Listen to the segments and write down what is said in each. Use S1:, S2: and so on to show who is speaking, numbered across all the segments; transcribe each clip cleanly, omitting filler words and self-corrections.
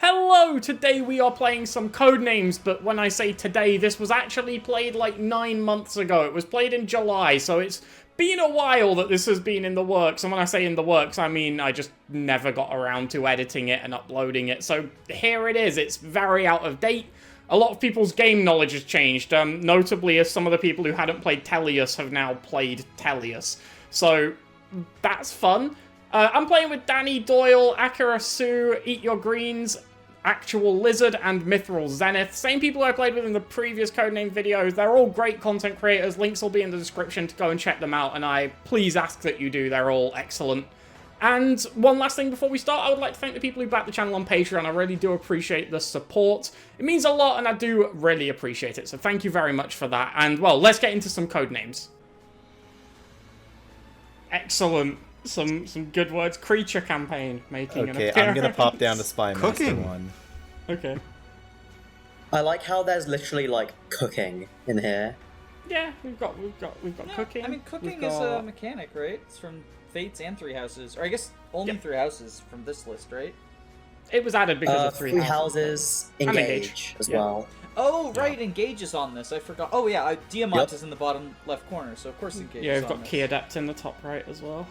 S1: Hello! Today we are playing some Codenames, but when I say today, this was actually played like 9 months ago. It was played in July, so it's been a while that this has been in the works. And when I say in the works, I mean I just never got around to editing it and uploading it. So here it is. It's very out of date. A lot of people's game knowledge has changed, notably as some of the people who hadn't played Tellius have now played Tellius. So that's fun. I'm playing with Danny Doyle, Akira Sue, Eat Your Greens, Actual Lizard, and Mithril Zenith. Same people I played with in the previous Codename videos. They're all great content creators. Links will be in the description to go and check them out, and I please ask that you do. They're all excellent. And one last thing before we start, I would like to thank the people who back the channel on Patreon. I really do appreciate the support. It means a lot, and I do really appreciate it. So thank you very much for that. And, well, let's get into some Codenames. Excellent. Some good words. Creature campaign making an appearance.
S2: Okay, I'm gonna pop down to Spy Master
S3: Cooking.
S2: 1.
S1: Okay.
S4: I like how there's literally like cooking in here.
S1: Yeah, we've got cooking.
S3: I mean, cooking
S1: We've
S3: is
S1: got-
S3: a mechanic, right? It's from Fates and Three Houses, or I guess only
S1: Yep.
S3: Three Houses from this list, right?
S1: It was added because of
S4: Three houses,
S1: And
S4: engage as
S1: yeah.
S4: well.
S3: Oh, right, Engage is on this. I forgot. Oh yeah, Diamant
S4: Yep.
S3: is in the bottom left corner, so of course Engage
S1: Yeah,
S3: is
S1: we've
S3: on
S1: got
S3: this.
S1: Key Adept in the top right as well.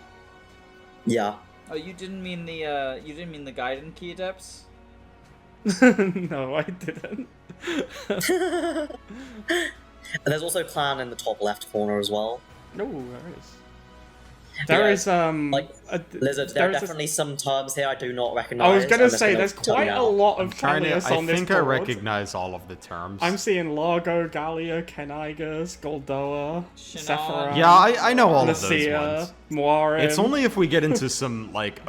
S4: Yeah.
S3: Oh, you didn't mean the Gaiden Key Adepts?
S1: No, I didn't.
S4: And there's also clan in the top left corner as well.
S1: No, there is. There
S4: Yeah,
S1: is
S4: like, Lizard, there are definitely some terms here I do not recognize.
S1: I was gonna
S4: I'm just
S1: say there's
S4: tell
S1: quite
S4: you
S1: a
S4: now.
S1: lot
S5: I'm
S1: of
S5: trying to.
S1: Tellius
S5: I
S1: on this
S5: think I
S1: board.
S5: recognize all of the terms.
S1: I'm seeing Largo, Gallia, Kenigers, Goldoa,
S3: Shinon.
S1: Sephiroth.
S5: Yeah, I know all of those
S1: Nacia,
S5: ones.
S1: Moirim.
S5: It's only if we get into some like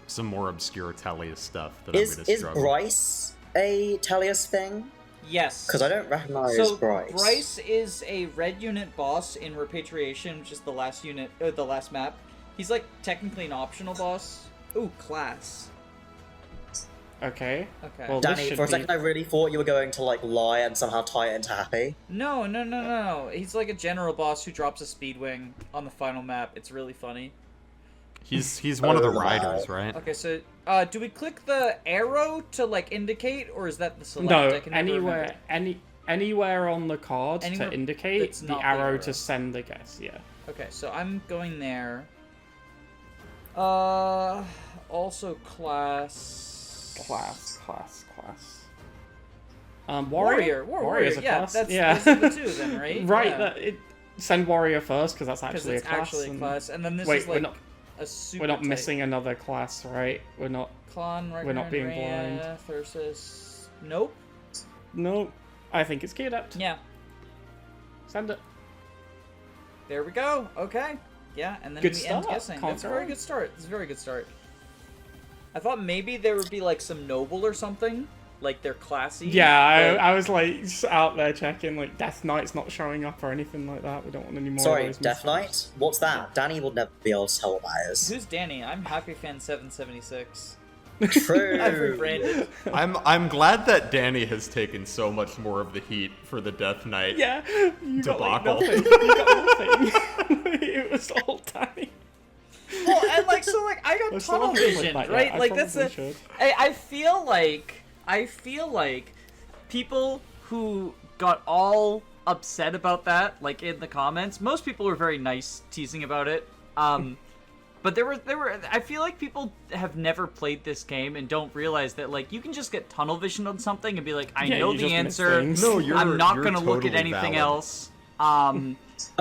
S5: some more obscure Tellius stuff that I'm
S4: Is
S5: gonna struggle.
S4: Bryce a Tellius thing?
S3: Yes.
S4: Because I don't recognize
S3: So
S4: Bryce.
S3: Bryce is a red unit boss in Repatriation, which is the last unit, the last map. He's like technically an optional boss. Ooh, class.
S1: Okay.
S3: Okay.
S1: Well, this
S4: Danny,
S1: should
S4: for a
S1: be-
S4: second I really thought you were going to like lie and somehow tie it into Happy.
S3: No. He's like a general boss who drops a speedwing on the final map. It's really funny.
S5: He's one of the
S4: Oh, wow.
S5: riders, right?
S3: Okay, so do we click the arrow to like indicate, or is that the select?
S1: No,
S3: I can never
S1: anywhere,
S3: remember.
S1: anywhere on the card
S3: Anywhere
S1: to indicate
S3: that's
S1: the
S3: not the
S1: arrow
S3: arrow.
S1: to send the guess. Yeah.
S3: Okay, so I'm going there. Also class.
S1: Warrior.
S3: Warrior.
S1: Warrior's a
S3: Yeah,
S1: class.
S3: that's
S1: yeah.
S3: those are the two then, right?
S1: Right.
S3: Yeah.
S1: Send warrior first because that's
S3: Because
S1: actually
S3: it's
S1: a class.
S3: actually a
S1: and-
S3: class, and then this
S1: Wait,
S3: is like
S1: we're not.
S3: a super.
S1: We're not
S3: type.
S1: missing another class, right? We're not.
S3: Klon,
S1: we're not being blind.
S3: Versus. Nope.
S1: No. I think it's Key Adept.
S3: Yeah.
S1: Send it.
S3: There we go. Okay. Yeah, and then
S1: Good
S3: we
S1: start.
S3: end guessing.
S1: Can't
S3: That's a
S1: go
S3: very
S1: wrong.
S3: good start. It's a very good start. I thought maybe there would be like some noble or something, like they're classy.
S1: Yeah,
S3: but-
S1: I was like just out there checking, like Death Knight's not showing up or anything like that. We don't want any more
S4: Sorry,
S1: of those
S4: Death
S1: mishaps.
S4: Knight? What's that? Danny will never be able to tell what that is.
S3: Who's Danny? I'm Happy Fan 776.
S4: True.
S3: I've rebranded.
S5: I'm glad that Danny has taken so much more of the heat for the Death Knight.
S1: Yeah, you got like
S5: Debacle.
S1: nothing. You got nothing. It was all Danny.
S3: Well, and like so, like I
S1: I
S3: got
S1: still
S3: tunnel
S1: haven't played
S3: vision,
S1: that yet.
S3: right?
S1: I
S3: Like that's
S1: probably
S3: the.
S1: should.
S3: I feel like people who got all upset about that, like in the comments, most people were very nice teasing about it. But there were. I feel like people have never played this game and don't realize that like you can just get tunnel vision on something and be like, I
S1: Yeah,
S3: know
S1: you
S3: the
S1: just miss
S3: answer.
S1: things.
S5: No, you're
S3: I'm not
S5: you're
S3: gonna look at
S5: totally
S3: anything
S5: valid.
S3: else.
S4: Oh no,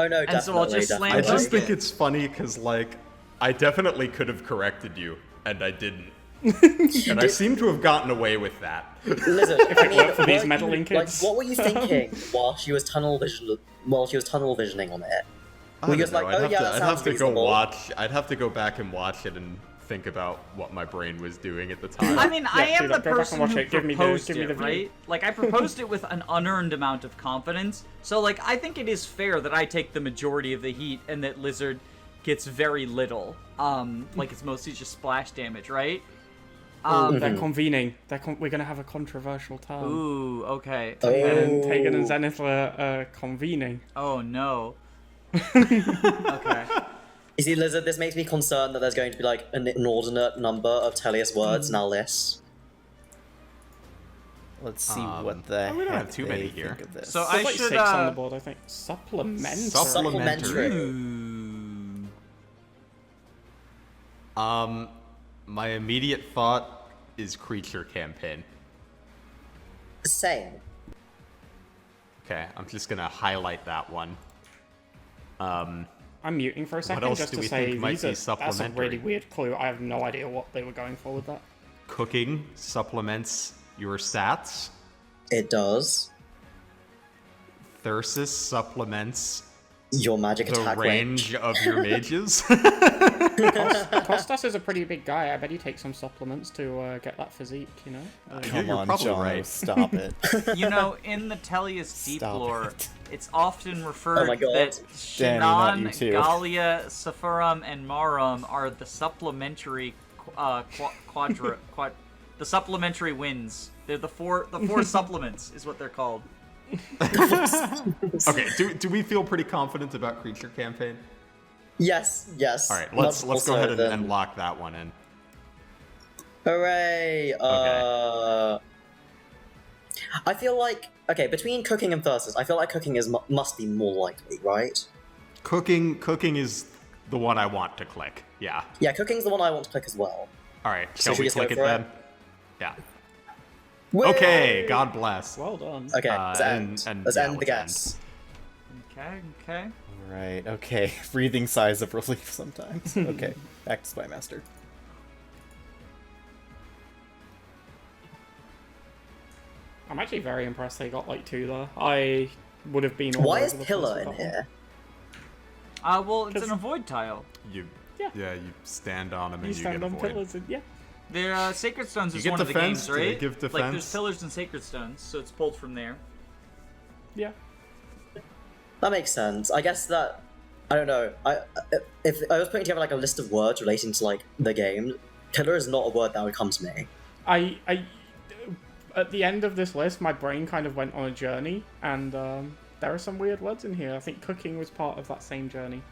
S4: definitely.
S3: And so I'll just slam
S5: I
S3: Don't
S5: just think
S4: it.
S5: it's funny because like I definitely could have corrected you and I didn't. And I seem to have gotten away with that.
S4: Lizard, I mean,
S1: worked for these
S4: were
S1: meddling
S4: you,
S1: kids.
S4: Like, what were you thinking while she was tunnel visioning on it?
S5: I
S4: Were you
S5: don't
S4: just like,
S5: know,
S4: oh yeah, that
S5: I'd
S4: sounds
S5: have to go
S4: reasonable.
S5: watch. I'd have to go back and watch it and think about what my brain was doing at the time.
S3: I mean, I
S1: Yeah,
S3: am
S1: do
S3: the
S1: that. Go back and
S3: person
S1: watch
S3: who
S1: it. Give me the-
S3: proposed
S1: give me
S3: it,
S1: the view.
S3: right? Like, I proposed it with an unearned amount of confidence. So, like, I think it is fair that I take the majority of the heat and that Lizard gets very little. Like, it's mostly just splash damage, right?
S1: They're convening. We're gonna have a controversial term.
S3: Ooh, okay.
S1: Tegan and Zenith are convening.
S3: Oh, no. Okay.
S4: You see, Lizard, this makes me concerned that there's going to be like an inordinate number of Tellius words in our list.
S2: Let's see what the
S5: we don't
S2: heck
S5: have too
S2: they
S5: many
S2: think
S5: here.
S2: of this.
S3: So
S1: There's
S3: I
S1: like
S3: should,
S1: 6 on the board, I think. Supplementary.
S4: Supplementary.
S3: Ooh.
S5: My immediate thought is creature campaign.
S4: Same.
S5: Okay, I'm just gonna highlight that one.
S1: I'm muting for a second
S5: else
S1: just
S5: do
S1: to
S5: we
S1: say
S5: think might
S1: these
S5: be
S1: are, that's a
S5: supplementary?
S1: really weird clue. I have no idea what they were going for with that.
S5: Cooking supplements your stats.
S4: It does.
S5: Thyrsus supplements
S4: Your magic
S5: the
S4: attack
S5: range of your mages.
S1: Kostas is a pretty big guy. I bet he takes some supplements to get that physique, you know?
S2: Come
S5: you're
S2: on,
S5: probably
S2: John,
S5: right.
S2: stop it.
S3: You know, in the Tellius Deep
S2: Stop
S3: lore,
S2: it.
S3: it's often referred
S4: my God.
S3: that
S2: Danny, not
S3: Shinan,
S2: you too.
S3: Gallia, Sephirum, and Marum are the supplementary the supplementary wins. They're the four supplements is what they're called.
S5: Okay, do we feel pretty confident about creature campaign?
S4: Yes, yes.
S5: All right, let's
S4: Much
S5: go ahead
S4: more so
S5: and
S4: than-
S5: lock that one in.
S4: Hooray! I feel like between cooking and thyrsus, I feel like cooking must be more likely, right?
S5: Cooking is the one I want to click. Yeah.
S4: Yeah, cooking's the one I want to click as well.
S5: All right,
S4: So
S5: shall
S4: should
S5: we
S4: we just go
S5: click it
S4: for it?
S5: then? Yeah.
S4: Woo!
S5: Okay, God bless.
S1: Well done.
S4: Okay, let's end. Let's end the guess.
S3: Okay.
S2: Right, okay. Breathing sighs of relief sometimes. Okay, back to Spymaster.
S1: I'm actually very impressed they got like 2 there. I would have been all
S4: Why
S1: over
S4: is
S1: the place
S4: Pillar
S1: with
S4: in
S1: that one.
S4: here?
S3: Well, it's
S1: 'Cause-
S3: an avoid tile.
S5: You
S1: Yeah.
S5: you stand on them
S1: You
S5: and you
S1: stand
S5: get
S1: on
S5: avoid.
S1: pillars and yeah.
S3: Their Sacred Stones
S5: You
S3: is
S5: get
S3: one of the
S5: defense?
S3: games,
S5: Do they
S3: right?
S5: give
S3: Like
S5: defense?
S3: there's pillars and Sacred Stones, so it's pulled from there.
S1: Yeah.
S4: That makes sense. I guess that I don't know. If I was putting together like a list of words relating to like the game, Pillar is not a word that would come to me.
S1: I at the end of this list, my brain kind of went on a journey, and there are some weird words in here. I think cooking was part of that same journey.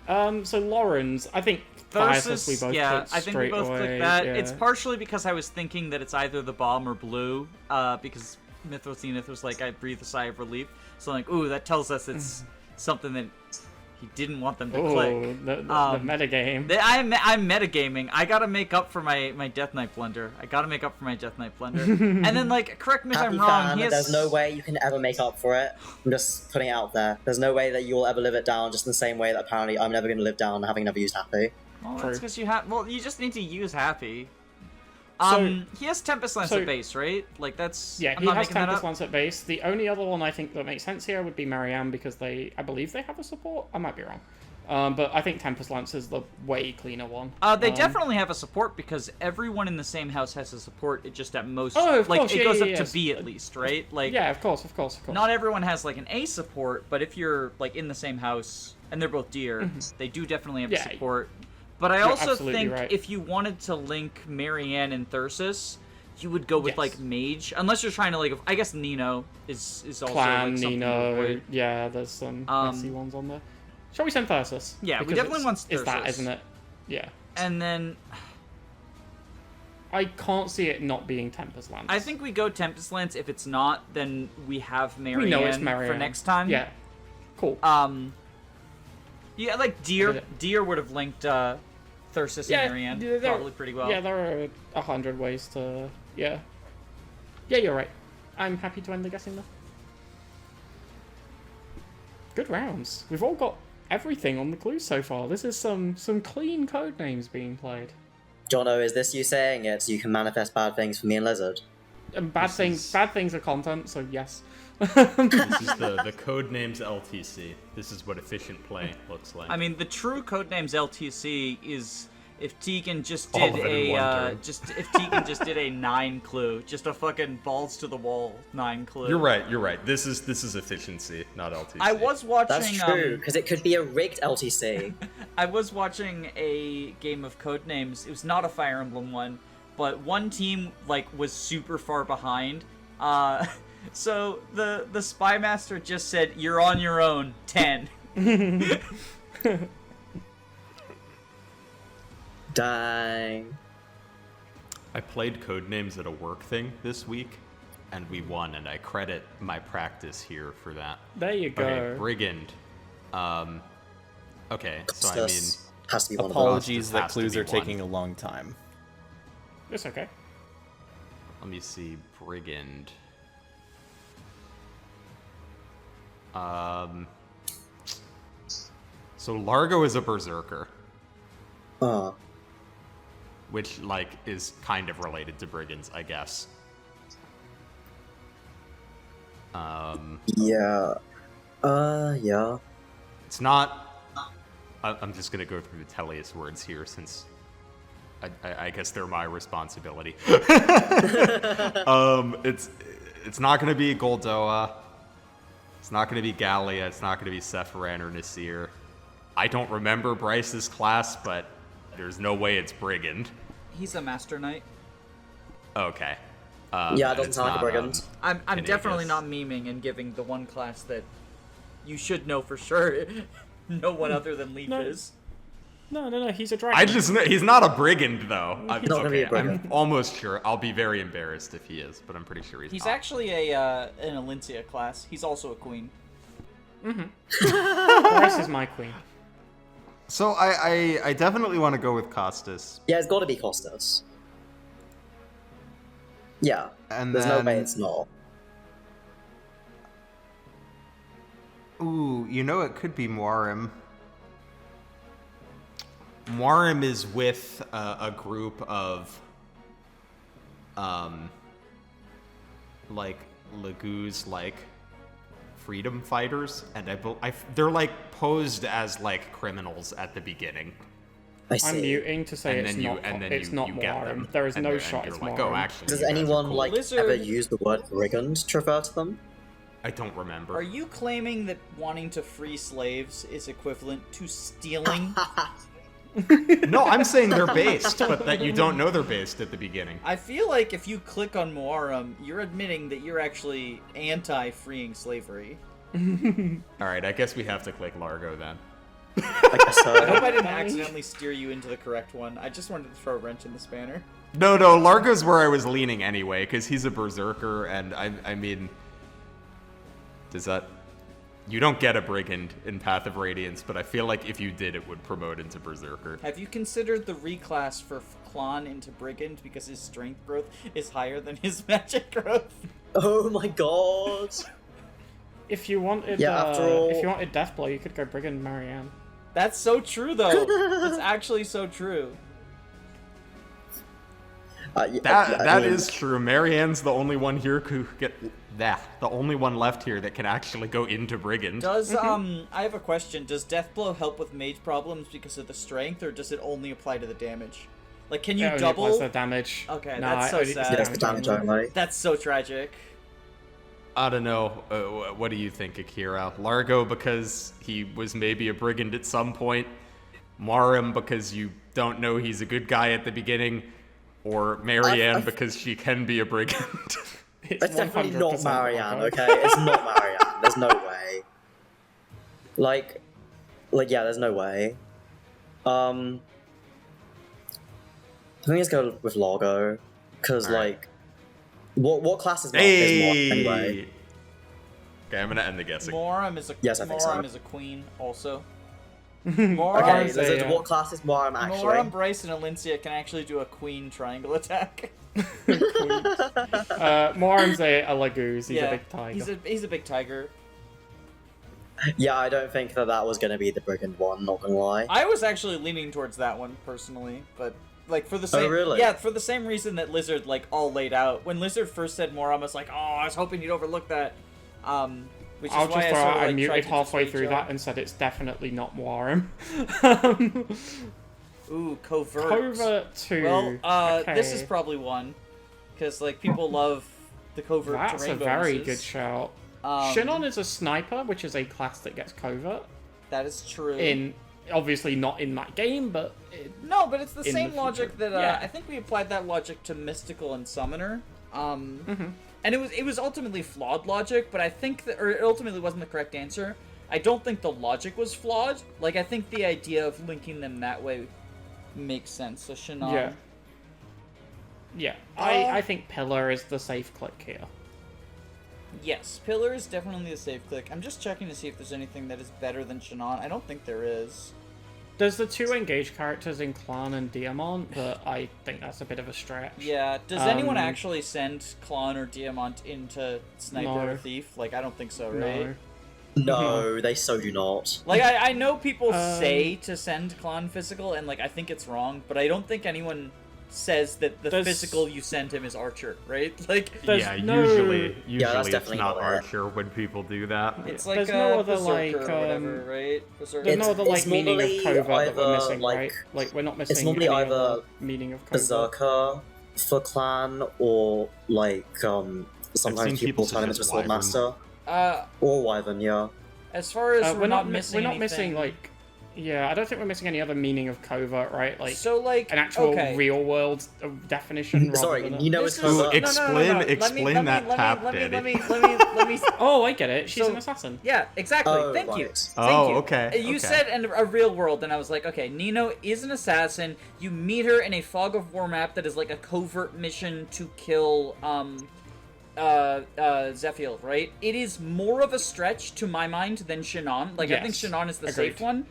S1: So Lawrence, I think Thyrsus, we both
S3: yeah,
S1: clicked
S3: I think we
S1: straight
S3: both
S1: away.
S3: clicked that.
S1: Yeah.
S3: It's partially because I was thinking that it's either the bomb or blue, because Mythos Zenith was like, I breathe a sigh of relief. So I'm like, ooh, that tells us it's something that he didn't want them to click.
S1: Ooh, the metagame.
S3: I'm metagaming. I gotta make up for my Death Knight blunder. And then, like, correct me if
S4: Happy
S3: I'm wrong.
S4: fan,
S3: He has...
S4: there's no way you can ever make up for it. I'm just putting it out there. There's no way that you'll ever live it down, just in the same way that apparently I'm never going to live down having never used Happy.
S3: Well,
S1: True.
S3: that's because you have. Well, you just need to use Happy.
S1: So-
S3: He has Tempest Lance
S1: so-
S3: at base, right? Like that's.
S1: Yeah,
S3: I'm
S1: he
S3: not
S1: has
S3: making that
S1: Tempest
S3: up.
S1: Lance at base. The only other one I think that makes sense here would be Marianne, because I believe they have a support. I might be wrong. But I think Tempest Lance is the way cleaner one.
S3: They definitely have a support because everyone in the same house has a support. It just at most,
S1: Oh, of
S3: like
S1: course,
S3: it
S1: yeah,
S3: goes
S1: yeah,
S3: up
S1: yeah.
S3: to B at least, right? Like
S1: Yeah, of course.
S3: not everyone has like an A support, but if you're like in the same house and they're both deer, they do definitely have
S1: Yeah,
S3: support. But I
S1: you're
S3: also
S1: absolutely
S3: think
S1: right.
S3: if you wanted to link Marianne and Thyrsus, you would go with
S1: Yes.
S3: like Mage, unless you're trying to like. I guess Nino is also
S1: Clan,
S3: like something to
S1: Nino.
S3: avoid.
S1: Yeah, there's some messy ones on there. Shall we send Thyrsus?
S3: Yeah, we
S1: Because
S3: definitely
S1: it's-
S3: want
S1: It's that,
S3: Thyrsus.
S1: isn't it? Yeah.
S3: And then
S1: I can't see it not being Tempest Lance.
S3: I think we go Tempest Lance. If it's not, then we have Marianne,
S1: we know it's Marianne
S3: for next time.
S1: Yeah. Cool.
S3: Yeah, like Deer would have linked Thyrsus and Marianne
S1: there-
S3: probably pretty well.
S1: Yeah, there are 100 ways to. Yeah. Yeah, you're right. I'm happy to end the guessing though. Good rounds. We've all got everything on the clues so far. This is some clean code names being played.
S4: Jono, is this you saying it so you can manifest bad things for me and Lizard?
S1: And bad things are content, so yes.
S5: This is the Codenames LTC. This is what efficient play looks like.
S3: I mean, the true Codenames LTC is if Tegan just
S5: All
S3: did
S5: of it in one turn.
S3: if Tegan just did a 9 clue, just a fucking balls to the wall 9 clue.
S5: You're right. This is efficiency, not LTC.
S3: I was watching.
S4: That's true, because it could be a rigged LTC.
S3: I was watching a game of Codenames. It was not a Fire Emblem one, but one team like was super far behind. So the Spymaster just said, "You're on your own." 10.
S4: Dang.
S5: I played Codenames at a work thing this week, and we won, and I credit my practice here for that.
S1: There you go.
S5: Okay, Brigand. Okay, so I mean,
S4: This has to be one of
S2: Apologies
S5: Has
S2: that
S5: to
S2: clues
S5: be
S2: are
S5: one.
S2: taking a long time.
S1: It's okay.
S5: let me see, Brigand. So Largo is a berserker,
S4: those.
S5: which like is kind of related to brigands, I guess.
S4: Yeah. Yeah.
S5: It's not. I'm just gonna go through the Tellius words here since I guess they're my responsibility. It's not gonna be Goldoa. It's not gonna be Gallia. It's not gonna be Sephiran or Nasir. I don't remember Bryce's class, but there's no way it's Brigand.
S3: He's a Master Knight.
S5: Okay.
S4: Yeah, it
S5: and
S4: doesn't
S5: it's
S4: sound like a
S5: not,
S4: brigand.
S3: I'm
S5: Panagus.
S3: definitely not memeing and giving the one class that you should know for sure. No one other than Leaf
S1: No.
S3: is.
S1: No, he's a dragon.
S5: I just know he's not a brigand though.
S1: He's
S4: not gonna be a
S5: okay, I'm
S4: brigand.
S5: almost sure. I'll be very embarrassed if he is, but I'm pretty sure
S3: He's
S5: not.
S3: actually an Alencia class. He's also a queen.
S1: Bryce is my queen.
S5: So I definitely want to go with Costas.
S4: Yeah, it's got to be Costas. Yeah.
S5: And
S4: There's no
S5: then-
S4: way it's not.
S5: Ooh, you know it could be Muarim. Muarim is with a group of, like Laguz, like freedom fighters, and they're like posed as like criminals at the beginning.
S4: I see.
S1: I'm muting to say
S5: And
S1: it's
S5: then you
S1: not.
S5: and then
S1: it's
S5: you,
S1: not
S5: you get
S1: Moirim.
S5: them.
S1: There is
S5: and
S1: no
S5: they're-
S1: shot
S5: and
S1: it's
S5: you're like,
S1: Moirim.
S5: oh, actually,
S4: Does
S5: you guys are
S4: anyone
S5: cool."
S4: like
S3: Lizard-
S4: ever use the word brigand to refer to them?
S5: I don't remember.
S3: Are you claiming that wanting to free slaves is equivalent to stealing?
S5: No, I'm saying they're based, but that you don't know they're based at the beginning.
S3: I feel like if you click on Muarim, you're admitting that you're actually anti-freeing slavery.
S5: All right, I guess we have to click Largo then.
S4: I guess so.
S3: I hope I didn't accidentally steer you into the correct one. I just wanted to throw a wrench in the spanner.
S5: No, Largo's where I was leaning anyway, because he's a berserker, and I mean, does that? You don't get a brigand in Path of Radiance, but I feel like if you did, it would promote into berserker.
S3: Have you considered the reclass for Klon into Brigand because his strength growth is higher than his magic growth?
S4: Oh my god.
S1: If you wanted,
S4: Yeah, after all-
S1: if you wanted Deathblow, you could go Brigand Marianne.
S3: That's so true, though. That's actually so true.
S5: That is true. Marianne's the only one here who get the only one left here that can actually go into brigand.
S3: Does I have a question. Does Deathblow help with mage problems because of the strength, or does it only apply to the damage? Like, can you
S1: It only
S3: double?
S1: applies the damage.
S3: Okay,
S1: Nah,
S3: that's
S1: it
S3: so
S1: only does
S3: sad.
S4: Yes, the damage only.
S3: That's so tragic.
S5: I don't know. What do you think, Akira? Largo because he was maybe a brigand at some point. Marim because you don't know he's a good guy at the beginning. Or Marianne because she can be a brigand.
S4: It's definitely not
S1: 100%
S4: Marianne,
S1: Largo.
S4: okay? It's not Marianne. There's no way. Like, yeah, there's no way. I think let's go with Largo, because
S5: Alright.
S4: like, what class is Mark anyway?
S5: Okay, I'm gonna end the guessing.
S3: Moram is a
S4: Yes, I think so.
S3: Moram is a queen also.
S4: Okay,
S1: Moram's a,
S4: what class is Moram actually?
S3: Moram, Bryce, and Alencia can actually do a queen triangle attack.
S1: Moram's a Laguz. He's a big tiger.
S3: He's a big tiger.
S4: Yeah, I don't think that was gonna be the brigand one. Not gonna lie.
S3: I was actually leaning towards that one personally, but like for the same
S4: really?
S3: yeah, for the same reason that Lizard like all laid out. When Lizard first said Moram, I was like, oh, I was hoping you'd overlook that. Which is
S1: I'll
S3: why
S1: just
S3: I
S1: throw
S3: sort
S1: out
S3: of,
S1: I
S3: like, tried
S1: muted
S3: to
S1: halfway
S3: dissuade
S1: through
S3: you.
S1: that and said it's definitely not Moram.
S3: Ooh, covert.
S1: Covert 2.
S3: Well, this
S1: okay.
S3: is probably one, because like people love the covert
S1: That's a
S3: terrain
S1: very
S3: bonuses.
S1: good shout.
S3: Um,
S1: Shinon is a sniper, which is a class that gets covert.
S3: That is true.
S1: Obviously not in that game, but
S3: No, but it's the
S1: in
S3: same
S1: the
S3: logic
S1: future.
S3: that
S1: Yeah.
S3: I think we applied that logic to Mystical and Summoner. And it was ultimately flawed logic, but I think that, or it ultimately wasn't the correct answer. I don't think the logic was flawed. Like, I think the idea of linking them that way makes sense. So Shinon.
S1: yeah. I think Pillar is the safe click here.
S3: Yes, Pillar is definitely a safe click. I'm just checking to see if there's anything that is better than Shannon. I don't think there is.
S1: There's the 2 engaged characters in Clan and Diamant, but I think that's a bit of a stretch.
S3: Yeah, does anyone actually send Klon or Diamant into Sniper or
S1: No.
S3: Thief? Like, I don't think so, right?
S1: No.
S4: No, they so do not.
S3: Like, I know people say to send Klon physical, and, like, I think it's wrong, but I don't think anyone says that the
S1: There's-
S3: physical you send him is Archer, right? Like,
S1: There's
S5: Yeah,
S1: no-
S5: usually
S4: Yeah, that's
S5: it's
S4: definitely
S5: not
S4: not it.
S5: Archer when people do that.
S3: it's like
S1: There's no other,
S3: Berserker
S1: like,
S3: or whatever, right? Berserker.
S1: There's no other, like,
S4: It's
S1: meaning of
S4: normally
S1: covert that we're
S4: either,
S1: missing,
S4: like-
S1: right? Like, we're not missing
S4: normally
S1: any
S4: either
S1: other meaning of covert.
S4: Berserker for clan, or like sometimes
S5: seen
S4: people
S5: people
S4: turn him into a
S5: suggest
S4: Swordmaster
S3: Uh,
S4: or Wyvern. Yeah.
S3: as far as
S1: We're not
S3: missing
S1: We're not
S3: anything.
S1: missing, like... Yeah, I don't think we're missing any other meaning of covert, right? Like,
S3: So, like,
S1: an actual
S3: okay.
S1: real-world definition rather
S4: Sorry,
S1: than...
S4: you know
S3: This
S4: it's
S3: is-
S5: Ooh,
S4: covert.
S5: explain that tap,
S3: let me,
S5: Danny.
S3: let me.
S1: Oh, I get it. She's
S3: So-
S1: an assassin.
S3: Yeah, exactly.
S4: Oh,
S3: Thank you.
S4: right.
S3: Thank
S5: Oh,
S3: you.
S5: okay,
S3: You
S5: okay.
S3: said in a real world, and I was like, okay, Nino is an assassin. You meet her in a Fog of War map that is like a covert mission to kill Zephiel, right? It is more of a stretch to my mind than Shannon. Like, I think
S1: Yes.
S3: Shannon is the
S1: Agreed.
S3: safe one.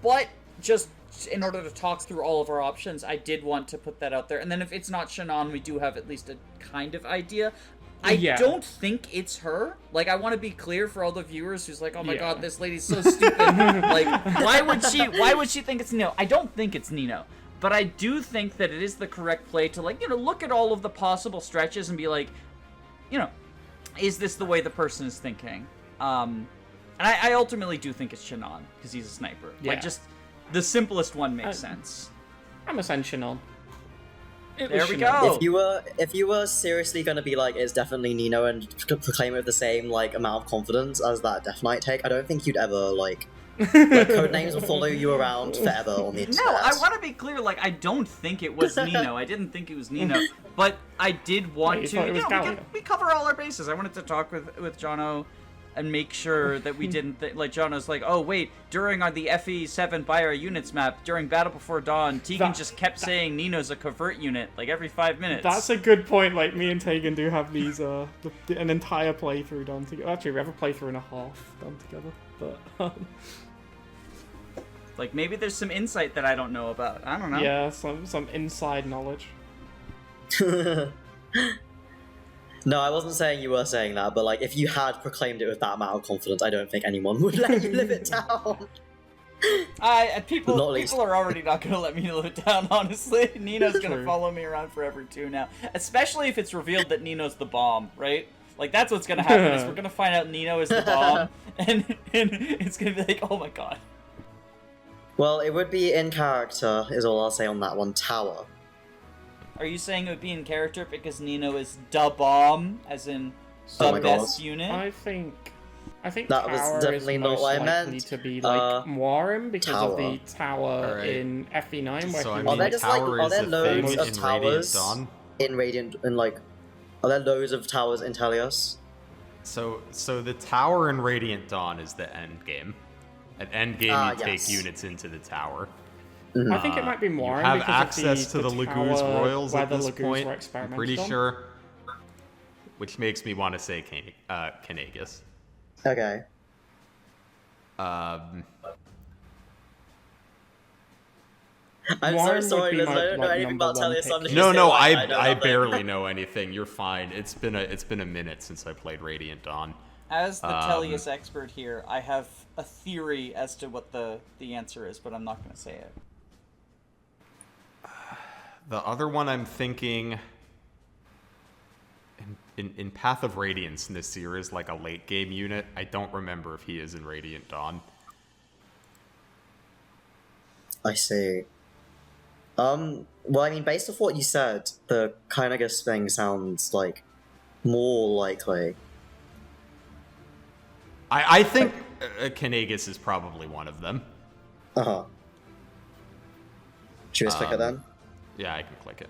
S3: But just in order to talk through all of our options, I did want to put that out there. And then if it's not Shannon, we do have at least a kind of idea. I
S1: Yeah.
S3: don't think it's her. Like, I want to be clear for all the viewers who's like, oh my
S1: Yeah.
S3: god, this lady's so stupid. Like, why would she think it's Nino? I don't think it's Nino. But I do think that it is the correct play to, like, look at all of the possible stretches and be like, is this the way the person is thinking? And I ultimately do think it's Shannon, because he's a sniper.
S1: Yeah.
S3: Like, just the simplest one makes sense.
S1: I'm a Shannon.
S3: There we go.
S4: If you were seriously gonna be like, it's definitely Nino and proclaim it with the same like amount of confidence as that Death Knight take, I don't think you'd ever like Codenames will follow you around forever on the internet.
S3: No, I want to be clear. Like, I don't think it was Nino. I didn't think it was Nino, but I did want
S1: Wait, you
S3: to.
S1: thought it was Gallia?
S3: We cover all our bases. I wanted to talk with Jono and make sure that we didn't like Jono's like, oh wait, during the FE7 Buyer Units map during Battle Before Dawn, Tegan just kept saying Nino's a covert unit like every 5 minutes.
S1: That's a good point. Like, me and Tegan do have these, an entire playthrough done together. Actually, we have a playthrough and a half done together. But,
S3: like, maybe there's some insight that I don't know about. I don't know.
S1: yeah, some inside knowledge.
S4: No, I wasn't saying you were saying that, but like if you had proclaimed it with that amount of confidence, I don't think anyone would let you live it down.
S3: People
S4: Not least.
S3: are already not gonna let me live it down, honestly. Nino's gonna
S1: True.
S3: follow me around forever too now. Especially if it's revealed that Nino's the bomb, right? Like, that's what's gonna happen, is we're gonna find out Nino is the bomb, and it's gonna be like, oh my god.
S4: Well, it would be in character, is all I'll say on that one. Tower.
S3: Are you saying it would be in character because Nino is da bomb, as in
S4: Oh
S3: the
S4: my
S3: best
S4: God.
S3: unit?
S1: I think
S4: That was
S1: Tower
S4: definitely
S1: is
S4: not
S1: most
S4: what I
S1: likely
S4: meant.
S1: to be like Moirim because of
S4: Tower.
S1: the tower
S5: Alright.
S1: in FE9 where
S5: So I
S1: he
S5: mean,
S4: Are there just, like-
S5: tower
S4: are
S5: is
S4: there
S5: a
S4: loads
S5: thing
S4: of
S5: in
S4: towers?
S5: Radiant Dawn.
S4: In Radiant, and like, are there loads of towers in Telios?
S5: So the tower in Radiant Dawn is the end game. At end game, you
S4: Yes.
S5: take units into the tower.
S1: I think it might be
S5: You
S1: Moirim
S5: have
S1: because
S5: access
S1: of
S5: to the Laguz
S1: tower
S5: Royals
S1: where
S5: at
S1: the
S5: this
S1: Laguz
S5: point.
S1: were
S5: I'm
S1: experimented
S5: pretty
S1: on.
S5: sure. Which makes me want to say Kanagas.
S4: Okay.
S5: Um,
S4: I'm
S1: Moirim
S4: so
S1: would
S4: sorry,
S1: be
S4: Liz.
S1: my,
S4: I don't know
S1: like,
S4: anything about
S1: number one
S4: Telios. So I'm
S1: pick.
S4: just
S5: no,
S4: gonna say
S5: no,
S4: what
S5: I
S4: know
S5: I
S4: nothing.
S5: barely know anything. You're fine. It's been a minute since I played Radiant Dawn.
S3: As the Tellius expert here, I have a theory as to what the answer is, but I'm not going to say it.
S5: The other one I'm thinking in Path of Radiance, Nasir is like a late game unit. I don't remember if he is in Radiant Dawn.
S4: I see. Well, I mean, based off what you said, the Kynagus thing sounds like more likely.
S5: I think Kanagas is probably one of them.
S4: Uh huh. Should we just click it then?
S5: Yeah, I can click it.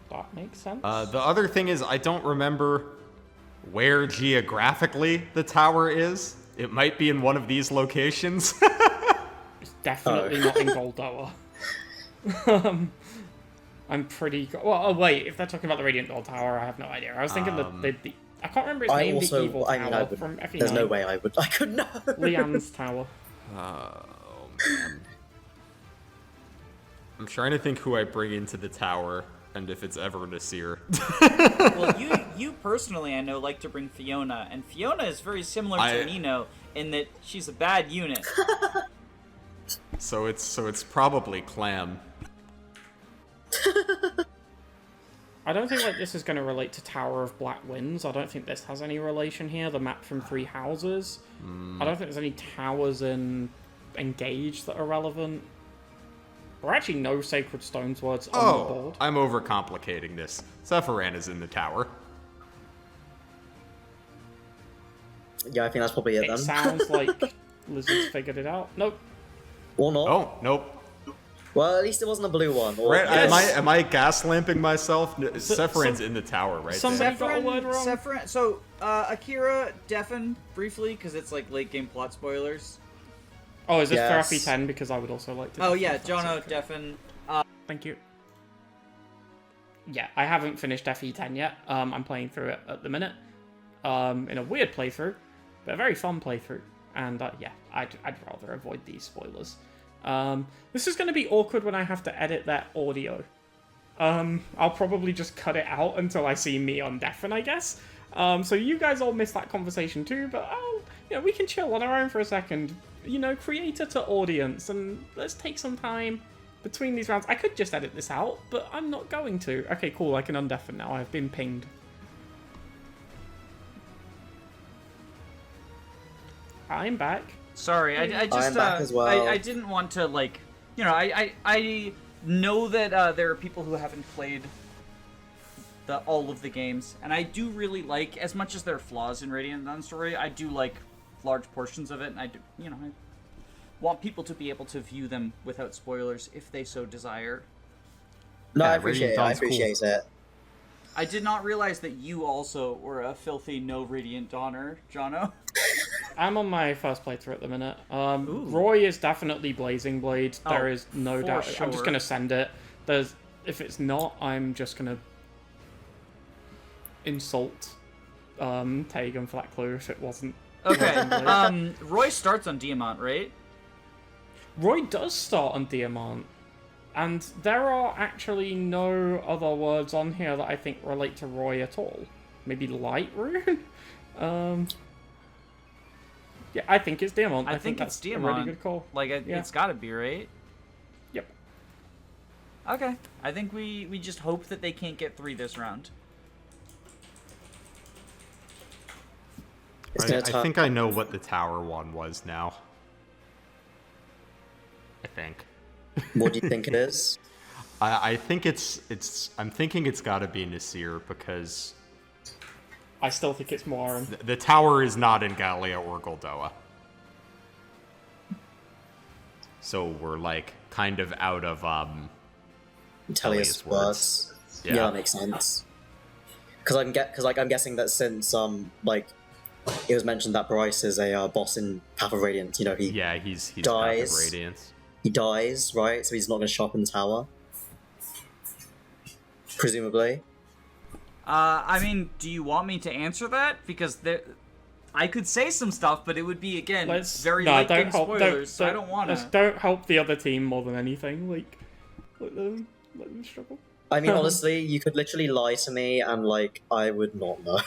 S1: That makes sense.
S5: The other thing is I don't remember where geographically the tower is. It might be in one of these locations.
S1: It's definitely not in Goldoa. I'm pretty... Well, oh wait, if they're talking about the Radiant Doll Tower, I have no idea. I was thinking the I can't remember its name, the Evil Tower from FE9.
S4: There's no way I could know.
S1: Leanne's Tower.
S5: Oh, man. I'm trying to think who I bring into the tower, and if it's ever Nasir.
S3: Well, you personally, I know, like to bring Fiona, and Fiona is very similar to Nino in that she's a bad unit.
S5: So it's probably Clam.
S1: I don't think like this is going to relate to Tower of Black Winds. I don't think this has any relation here. The map from Three Houses. I don't think there's any towers in Engage that are relevant. Or actually no Sacred Stones words on the board.
S5: I'm overcomplicating this. Sephiran is in the tower.
S4: Yeah, I think that's probably it then.
S1: It sounds like Lizards figured it out. Nope.
S4: Or not.
S5: Oh, nope.
S4: Well, at least it wasn't a blue one. Or...
S5: Right,
S1: Yes.
S5: am I gas lamping myself? Sephiran's in the tower, right?
S1: Somebody
S5: there.
S1: got a word wrong.
S3: Sephiran, so, Akira, deafen briefly, because it's like late game plot spoilers.
S1: Oh, is this
S4: Yes.
S1: for FE10? Because I would also like to...
S3: Oh
S1: deafen
S3: yeah,
S1: if that's
S3: Jono,
S1: okay.
S3: deafen.
S1: Thank you. Yeah, I haven't finished FE10 yet. I'm playing through it at the minute. In a weird playthrough, but a very fun playthrough. And yeah, I'd rather avoid these spoilers. This is going to be awkward when I have to edit that audio. I'll probably just cut it out until I see me on deafen, I guess. So you guys all missed that conversation too, but we can chill on our own for a second. Creator to audience, and let's take some time between these rounds. I could just edit this out, but I'm not going to. Okay, cool, I can undeafen now. I've been pinged. I'm back.
S3: Sorry, I just
S4: I'm back as well.
S3: I didn't want to I know that there are people who haven't played all of the games, and I do really like, as much as there are flaws in Radiant Dawn story, I do like large portions of it, and I do I want people to be able to view them without spoilers if they so desire.
S4: No,
S5: Yeah,
S4: I appreciate
S5: Radiant
S4: it. I
S5: Dawn's cool.
S4: appreciate it.
S3: I did not realize that you also were a filthy no Radiant Dawner, Jono.
S1: I'm on my first playthrough at the minute. Roy is definitely Blazing Blade. There is no
S3: for
S1: doubt. I'm just
S3: sure.
S1: going to send it. If it's not, I'm just going to insult Tegan for that clue if it wasn't.
S3: Okay, Roy starts on Diamant, right?
S1: Roy does start on Diamant. And there are actually no other words on here that I think relate to Roy at all. Maybe Light Rune? Yeah, I think it's Diamant.
S3: I think
S1: that's
S3: it's Diamant.
S1: a really good call.
S3: Like,
S1: Yeah.
S3: it's gotta be, right?
S1: Yep.
S3: Okay. I think we just hope that they can't get 3 this round.
S5: I think I know what the tower one was now. I think.
S4: What do you think it is?
S5: I think I'm thinking it's got to be Nasir because
S1: I still think it's Moiran.
S5: the tower is not in Gallia or Goldoa. So we're like kind of out of
S4: Tellius words. Yeah, that makes sense. Because I'm guessing that since it was mentioned that Bryce is a boss in Path of Radiance. He's
S5: he's
S4: dies.
S5: Path of Radiance.
S4: He dies, right? So he's not going to show up in the tower. Presumably.
S3: I mean, do you want me to answer that? Because I could say some stuff, but it would be, again, very late game spoilers, so I don't want to.
S1: Don't help the other team more than anything. Let them struggle.
S4: I mean, honestly, you could literally lie to me and, I would not know.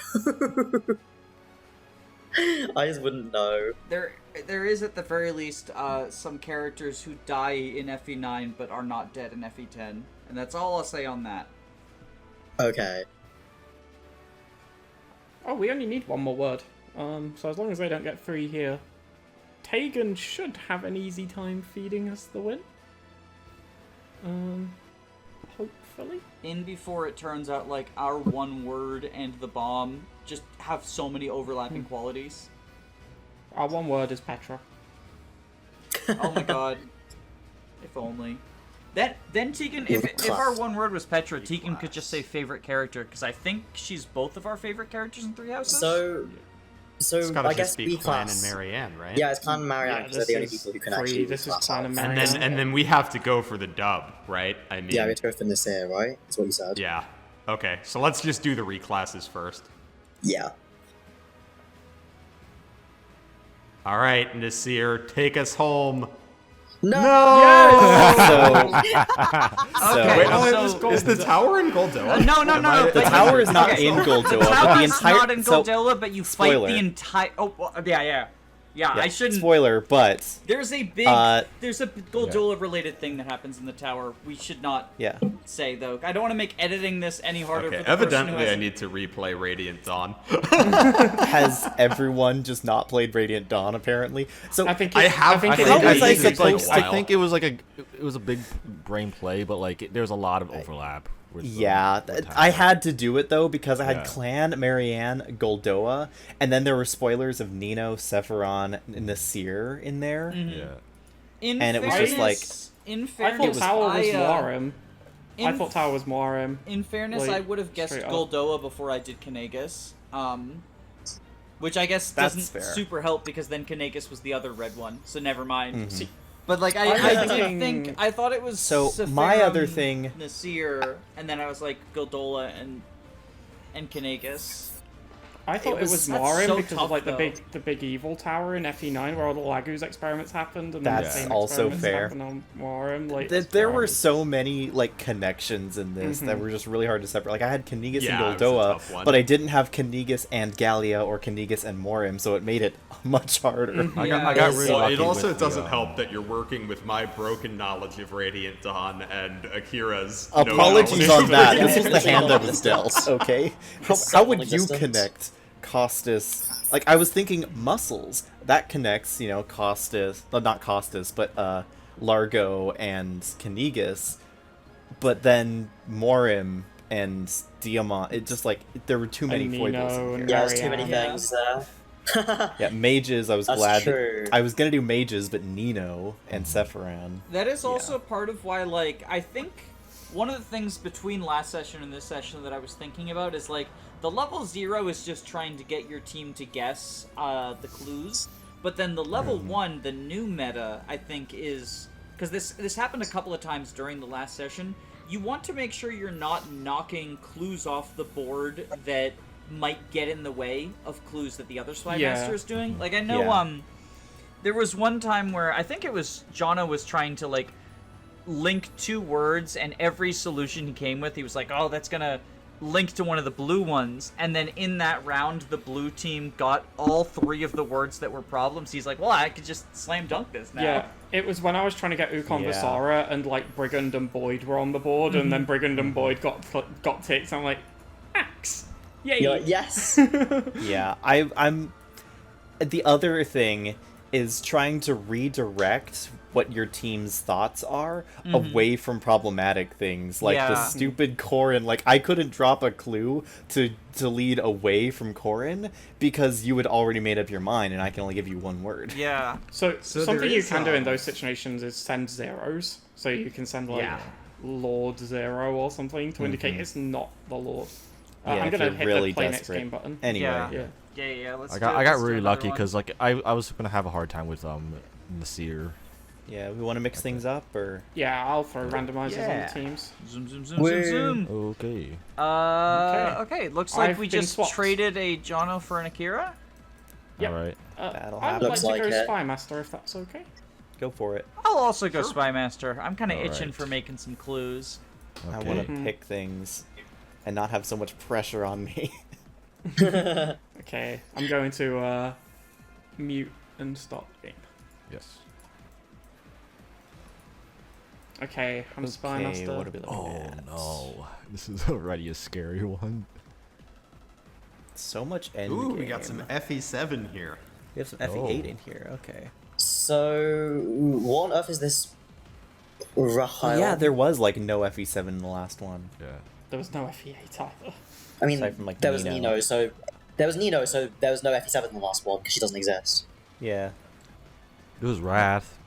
S4: I just wouldn't know.
S3: There is, at the very least, some characters who die in FE9 but are not dead in FE10. And that's all I'll say on that.
S4: Okay.
S1: Oh, we only need one more word. So as long as they don't get 3 here, Tegan should have an easy time feeding us the win. Hopefully.
S3: In before it turns out our one word and the bomb just have so many overlapping qualities.
S1: Our one word is Petra.
S3: Oh my god. If only. Then Tegan, if our one word was Petra, Tegan could just say favorite character, because I think she's both of our favorite characters in Three Houses.
S4: So
S5: It's gotta
S4: I
S5: just
S4: guess
S5: be
S4: B
S5: Clan and
S4: class.
S5: Marianne, right?
S4: Yeah, it's Clan and Marianne
S1: Yeah,
S4: because they're the only
S1: this
S4: people who can
S1: is
S4: actually.
S1: free, this is
S4: class
S1: Clan
S4: out.
S1: and
S5: And
S1: Marianne.
S5: then we have to go for the dub, right? I mean,
S4: Yeah, we have to go for Nasir, right? That's what you said.
S5: yeah. Okay, so let's just do the reclasses first.
S4: Yeah.
S5: All right, Nasir, take us home.
S4: No.
S3: Okay,
S5: Wait,
S3: so-
S5: is the tower in Goldoa?
S3: No.
S2: The
S3: but
S2: tower
S3: you-
S2: is not
S3: okay.
S2: in Goldoa,
S3: The
S2: but
S3: tower
S2: the
S3: is
S2: entire
S3: not in Goldoa, but you fight
S2: spoiler.
S3: the entire. Oh, well, yeah. I shouldn't.
S2: Spoiler, but
S3: There's a big. There's a Goldoa related thing that happens in the tower. We should not
S2: yeah.
S3: say though. I don't want to make editing this any harder.
S5: Okay,
S3: for the person who
S5: evidently I
S3: hasn't-
S5: need to replay Radiant Dawn.
S2: Has everyone just not played Radiant Dawn apparently? So
S1: I think
S5: I
S1: it's-
S5: have-
S1: I think
S5: I
S1: it's
S5: think
S2: How was
S5: I
S2: I
S5: used it
S1: easy.
S5: for a
S2: supposed
S5: while.
S2: to
S6: I think it was a big brain play, but like there's a lot of overlap. With,
S2: Yeah,
S6: with
S2: I
S6: Tower.
S2: had to do it though because I had
S6: Yeah.
S2: Clan, Marianne, Goldoa, and then there were spoilers of Nino, Sephiron, and Nasir in there.
S6: Yeah.
S3: In
S2: And it was just like-
S3: fairness- In
S1: I
S3: fairness,
S1: thought Tower was
S3: I,
S1: Morim. I
S3: in
S1: thought Tower was Morim.
S3: In fairness,
S1: Like,
S3: I would have guessed
S1: straight up.
S3: Goldoa before I did Kanagas. Which I guess
S2: That's
S3: doesn't
S2: fair.
S3: super help because then Kanagas was the other red one, so never mind.
S2: Mhm.
S3: See, but like
S1: I was
S3: I did
S1: thinking-
S3: think I thought it was
S2: So, my other
S3: Sephiroth,
S2: thing-
S3: Nasir, and then I was like Goldola and Kanagas.
S1: I thought it was
S3: was- that's
S1: Morim
S3: so
S1: because
S3: tough,
S1: of like
S3: though.
S1: the big evil tower in FE9 where all the Lagoos experiments happened, and then
S2: That's
S1: the same
S2: also
S1: experiments
S2: fair.
S1: happened on Morim. Like
S2: There were so many like connections in this that were just really hard to separate. Like I had Kanigas
S5: Yeah,
S2: and
S5: it was a
S2: Goldoa,
S5: tough one.
S2: but I didn't have Kanigas and Gallia or Kanigas and Morim, so it made it much harder.
S6: I
S3: Yeah,
S6: got
S3: it's-
S6: really
S5: Well,
S6: lucky
S5: it also
S6: with the,
S5: doesn't help that you're working with my broken knowledge of Radiant Dawn and Akira's. no
S2: Apologies
S5: knowledge
S2: on
S5: of
S2: that.
S5: Radiant
S2: This was the hand that was dealt. Okay, how would you
S4: Self-existence.
S2: connect Costas? Like I was thinking muscles that connects, Costas, well, not Costas, but Largo and Kanigas, but then Morim and Diamant. It just like there were too many
S1: And
S2: foibles.
S1: Nino
S2: in
S1: and
S2: here.
S4: Yeah, there's too many
S1: Marianne.
S4: things there.
S2: Yeah, mages. I was
S4: That's
S2: glad.
S4: true.
S2: I was gonna do mages, but Nino and Sephiron.
S3: That is also part of why, like, I think one of the things between last session and this session that I was thinking about is, like, the level 0 is just trying to get your team to guess the clues, but then the level 1, the new meta, I think is... Because this happened a couple of times during the last session. You want to make sure you're not knocking clues off the board that might get in the way of clues that the other Spy
S1: Yeah.
S3: Master is doing. Like, I know,
S2: Yeah.
S3: there was one time where I think it was Jono was trying to like link two words, and every solution he came with, he was like, "Oh, that's gonna link to one of the blue ones." And then in that round, the blue team got all three of the words that were problems. He's like, "Well, I could just slam dunk this now."
S1: Yeah, it was when I was trying to get Ukon
S2: Yeah.
S1: Visara and like Brigand and Boyd were on the board, and then Brigand and Boyd got ticked. I'm like, axe, yay!
S4: You're like, yes.
S2: Yeah, I'm. The other thing is trying to redirect what your team's thoughts are away from problematic things like the
S3: Yeah.
S2: stupid Corrin. Like I couldn't drop a clue to lead away from Corrin because you had already made up your mind, and I can only give you one word.
S3: Yeah.
S1: So,
S5: So
S1: something
S5: there
S1: you
S5: is,
S1: can do in those situations is send zeros. So you can send like
S3: Yeah.
S1: Lord Zero or something to indicate it's not the Lord.
S2: Yeah,
S1: I'm
S2: if
S1: gonna
S2: you're
S1: hit
S2: really
S1: the play
S2: desperate.
S1: next game button.
S2: Anyway,
S3: Yeah.
S1: Yeah.
S3: Yeah. Let's.
S6: I
S3: do it.
S6: got
S3: Let's do
S6: really
S3: another
S6: lucky
S3: one.
S6: because like I was gonna have a hard time with Nasir.
S2: yeah, we want to mix things up, or
S1: Yeah, I'll throw randomizers on
S2: Yeah.
S1: the teams.
S3: Zoom, zoom, zoom,
S4: Wait.
S3: zoom, zoom.
S6: Okay.
S3: Okay. Looks like
S1: I've
S3: we
S1: been
S3: just
S1: swapped.
S3: traded a Jono for an Akira.
S1: Yep.
S6: All right.
S2: That'll
S1: I would
S2: happen.
S1: like
S4: Looks
S1: to
S4: like
S1: go
S4: it.
S1: Spy Master if that's okay.
S2: go for it.
S3: I'll also go Spy Master. I'm kind of
S6: All
S3: itching
S6: right.
S3: for making some clues.
S2: I
S6: Okay.
S2: want to pick things and not have so much pressure on me.
S1: Okay, I'm going to mute and stop game.
S6: Yes.
S1: Okay, I'm Spy
S2: Okay,
S1: Master.
S2: what are we looking
S6: Oh
S2: at?
S6: no, this is already a scary one.
S2: So much end
S5: Ooh, we
S2: game.
S5: got some FE7 here.
S2: We have some FE8 in here. Okay.
S4: So, what on earth is this? Rahel?
S2: Yeah, there was like no FE7 in the last one.
S6: Yeah.
S1: There was no FE8 either.
S4: I mean,
S2: aside from, like,
S4: there was
S2: Nino.
S4: Nino, so there was Nino, so there was no FE7 in the last one because she doesn't exist.
S2: Yeah.
S6: It was Wrath.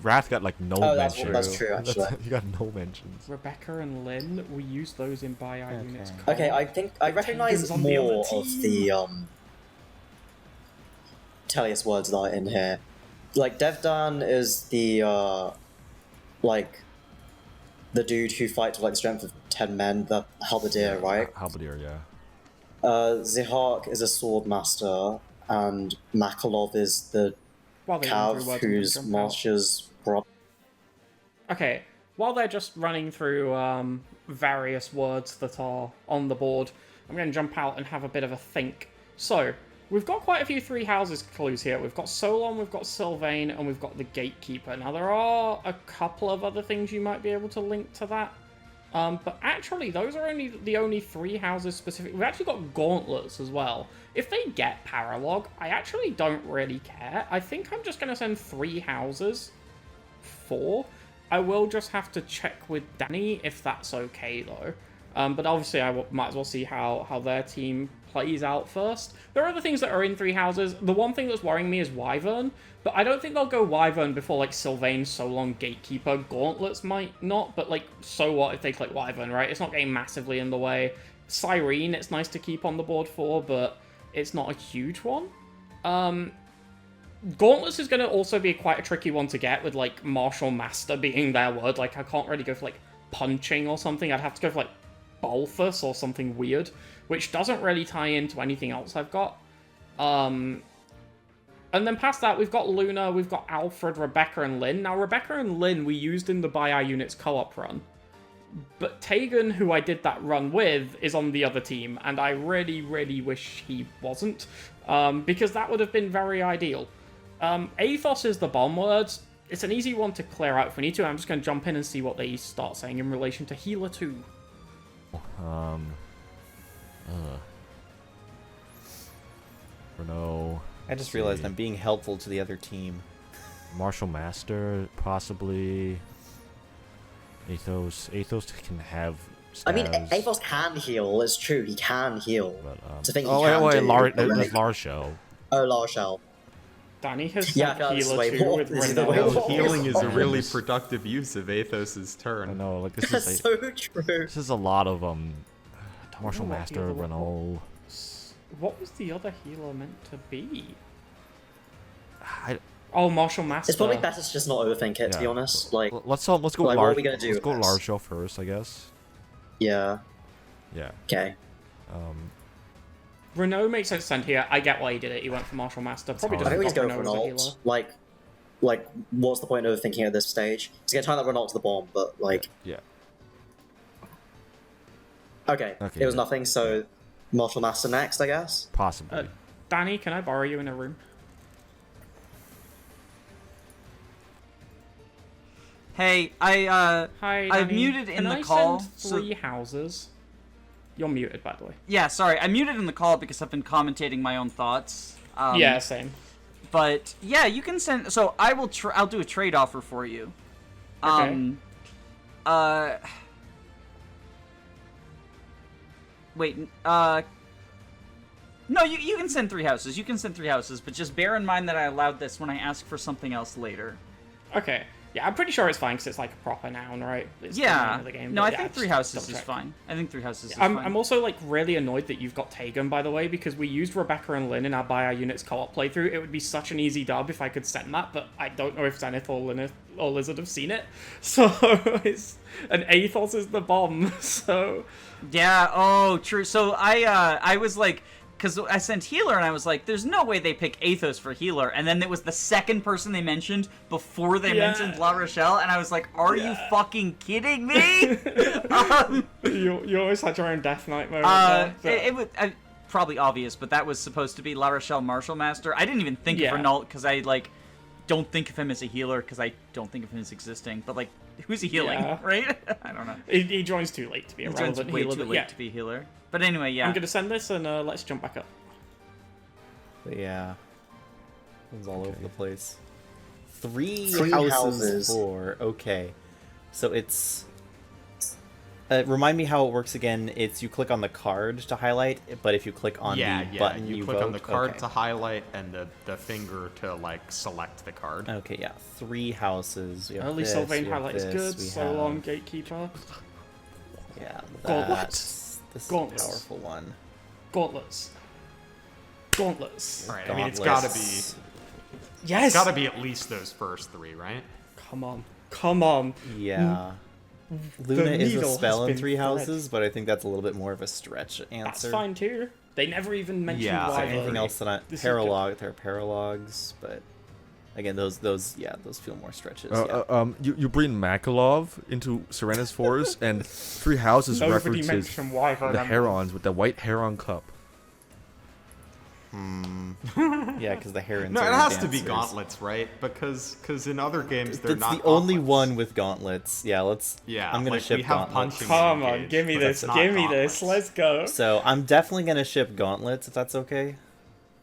S6: Wrath got like no
S4: Oh, that's
S6: mentions.
S4: true, actually.
S6: He got no mentions.
S1: Rebecca and Lynn, we use those in buy our units.
S2: Okay.
S4: Okay, I think I recognize
S1: Taken's on the
S4: more
S1: other
S4: of the Tellius words that are in here. Like, Devdan is the, like, the dude who fights with, like, the strength of 10 men, the halberdier, right?
S6: Halberdier, yeah.
S4: Zihak is a sword master, and Makalov is the
S1: While they run through
S4: cav
S1: words, I'm gonna
S4: who's
S1: jump out.
S4: Marsh's brother.
S1: Okay, while they're just running through various words that are on the board, I'm going to jump out and have a bit of a think. So, we've got quite a few Three Houses clues here. We've got Solon, we've got Sylvain, and we've got the Gatekeeper. Now, there are a couple of other things you might be able to link to that. But actually, those are the only Three Houses specific. We've actually got Gauntlets as well. If they get Paralog, I actually don't really care. I think I'm just going to send 3 Houses. 4. I will just have to check with Danny if that's okay, though. But obviously, I might as well see how their team plays out first. There are other things that are in 3 Houses. The one thing that's worrying me is Wyvern, but I don't think they'll go Wyvern before, like, Sylvain, Solon, Gatekeeper. Gauntlets might not, but, like, so what if they click Wyvern, right? It's not getting massively in the way. Cyrene, it's nice to keep on the board for, but it's not a huge one. Gauntlets is going to also be quite a tricky one to get with, like, Martial Master being their word. Like, I can't really go for, like, punching or something. I'd have to go for, like, Balthus or something weird, which doesn't really tie into anything else I've got. And then past that, we've got Luna, we've got Alfred, Rebecca, and Lynn. Now, Rebecca and Lynn we used in the Buy Our Units co-op run. But Tegan, who I did that run with, is on the other team, and I really, really wish he wasn't, because that would have been very ideal. Athos is the bomb words. It's an easy one to clear out if we need to. I'm just going to jump in and see what they start saying in relation to Healer 2.
S6: Renault.
S2: I just realized I'm being helpful to the other team.
S6: Martial Master, possibly. Athos. Athos can have stabs.
S4: I mean, Athos can heal, it's true, he can heal.
S6: But,
S4: It's a thing he
S6: oh,
S4: can
S6: wait,
S4: do.
S6: there's Larshell.
S4: Oh, Larshell.
S1: Danny has
S4: Yeah,
S1: sent
S4: I feel like this is
S1: Healer
S4: way
S1: 2
S4: more-
S1: with
S4: this is the
S1: Renault.
S4: way
S5: Well,
S4: more-
S5: healing is a
S6: Oh,
S5: really
S6: goodness.
S5: productive use of Athos's
S6: I
S5: turn.
S6: know, like, this
S4: That's
S6: is
S4: so true.
S6: this is a lot of, Martial
S1: know what
S6: Master,
S1: healer-
S6: Renault.
S1: What was the other healer meant to be?
S6: I,
S1: Oh, Martial Master.
S4: It's probably better to just not overthink it, to be
S6: Yeah.
S4: honest. Like,
S6: let's go
S4: like, what are we gonna do
S6: Let's go
S4: with this?
S6: Larshell first, I guess.
S4: yeah,
S6: Yeah.
S4: okay.
S1: Renault makes sense to send here. I get why he did it. He went for Martial Master. Probably
S6: hard.
S1: just
S4: I think we
S1: got
S4: just go
S1: Renault
S4: for
S1: as a healer.
S4: Renault. Like, what's the point of overthinking at this stage? It's gonna turn that Renault to the bomb, but, like,
S6: Yeah.
S4: okay,
S6: Okay,
S4: it was
S6: yeah.
S4: nothing, so Martial Master next, I guess?
S6: Possibly.
S1: Danny, can I borrow you in a room?
S3: Hey,
S1: Hi,
S3: I've
S1: Danny.
S3: muted in
S1: Can
S3: the
S1: I
S3: call,
S1: Send
S3: so-
S1: 3 houses. You're muted, by the way.
S3: yeah, sorry, I muted in the call because I've been commentating my own thoughts.
S1: Yeah, same.
S3: But yeah, you can send. So I will. I'll do a trade offer for you.
S1: Okay.
S3: Wait. No, you can send 3 houses. You can send 3 houses, but just bear in mind that I allowed this when I ask for something else later.
S1: Okay. Yeah, I'm pretty sure it's fine because it's like a proper noun, right? It's the name
S3: Yeah.
S1: of the game,
S3: No,
S1: but
S3: I
S1: yeah,
S3: think 3
S1: just
S3: houses
S1: double
S3: is
S1: check.
S3: fine. I think 3 houses is
S1: I'm
S3: fine.
S1: also like really annoyed that you've got Tegan, by the way, because we used Rebecca and Lynn in our Buy Our Units co-op playthrough. It would be such an easy dub if I could send that, but I don't know if Zenith or Lynn or Lizard have seen it. So it's an Athos is the bomb. So
S3: Yeah. Oh, true. So I was like, because I sent healer and I was like, there's no way they pick Athos for healer, and then it was the second person they mentioned before they
S1: Yeah.
S3: mentioned La Rochelle, and I was like, are you
S1: Yeah.
S3: fucking kidding me?
S1: you always had your own Death Knight moment. there, but-
S3: It was probably obvious, but that was supposed to be La Rochelle Martial Master. I didn't even think
S1: Yeah.
S3: of Renault because I like don't think of him as a healer because I don't think of him as existing. But like, who's he healing,
S1: Yeah.
S3: right? I don't know.
S1: he joins too late to be a
S3: He joins
S1: relevant
S3: way
S1: healer,
S3: too
S1: but
S3: late
S1: yeah.
S3: to be a healer. But anyway, yeah.
S1: I'm gonna send this and let's jump back up.
S2: But yeah. It was all over the place. 3
S4: 3
S2: houses,
S4: houses.
S2: 4. Okay. So it's... remind me how it works again. It's you click on the card to highlight, but if you click on the button,
S5: you click on
S2: vote.
S5: the card
S2: Okay.
S5: to highlight and the finger to like select the card.
S2: Okay, yeah. 3 houses. We have
S1: Early
S2: this,
S1: Sylvain
S2: we have
S1: highlight is
S2: this,
S1: good.
S2: we
S1: So
S2: have-
S1: long, Gatekeeper.
S2: Yeah,
S1: Gauntlets.
S2: that's... This is a
S1: Gauntlets.
S2: powerful one.
S1: Gauntlets. Gauntlets.
S5: All right, I mean, it's gotta be
S1: Yes.
S5: at least those first three, right?
S1: Come on. Come on.
S2: Yeah. Luna is a
S1: needle
S2: spell
S1: has
S2: in
S1: been
S2: 3
S1: thread.
S2: houses, but I think that's a little bit more of a stretch answer.
S1: That's fine too. They never even mentioned
S5: Yeah,
S1: Wyvern.
S2: Anything else that I
S1: This is good.
S2: there are paralogs, but again, those feel more stretches.
S6: You bring Makalov into Serena's Forest, and 3 houses
S1: Nobody
S6: references
S1: mentioned Wyvern.
S6: the Herons with the white Heron cup.
S2: Yeah, because the herons.
S5: No,
S2: are
S5: it has to be
S2: dancers.
S5: gauntlets, right? Because in other games they're
S2: It's
S5: not.
S2: the only
S5: gauntlets.
S2: one with gauntlets. Yeah, let's.
S5: Yeah,
S2: I'm gonna
S5: like,
S2: ship
S5: we have
S2: gauntlets.
S5: punching.
S1: Come on,
S5: engaged,
S1: give me
S5: but
S1: this.
S5: it's not
S1: Give me
S5: gauntlets.
S1: this. Let's go.
S2: So I'm definitely gonna ship gauntlets if that's okay.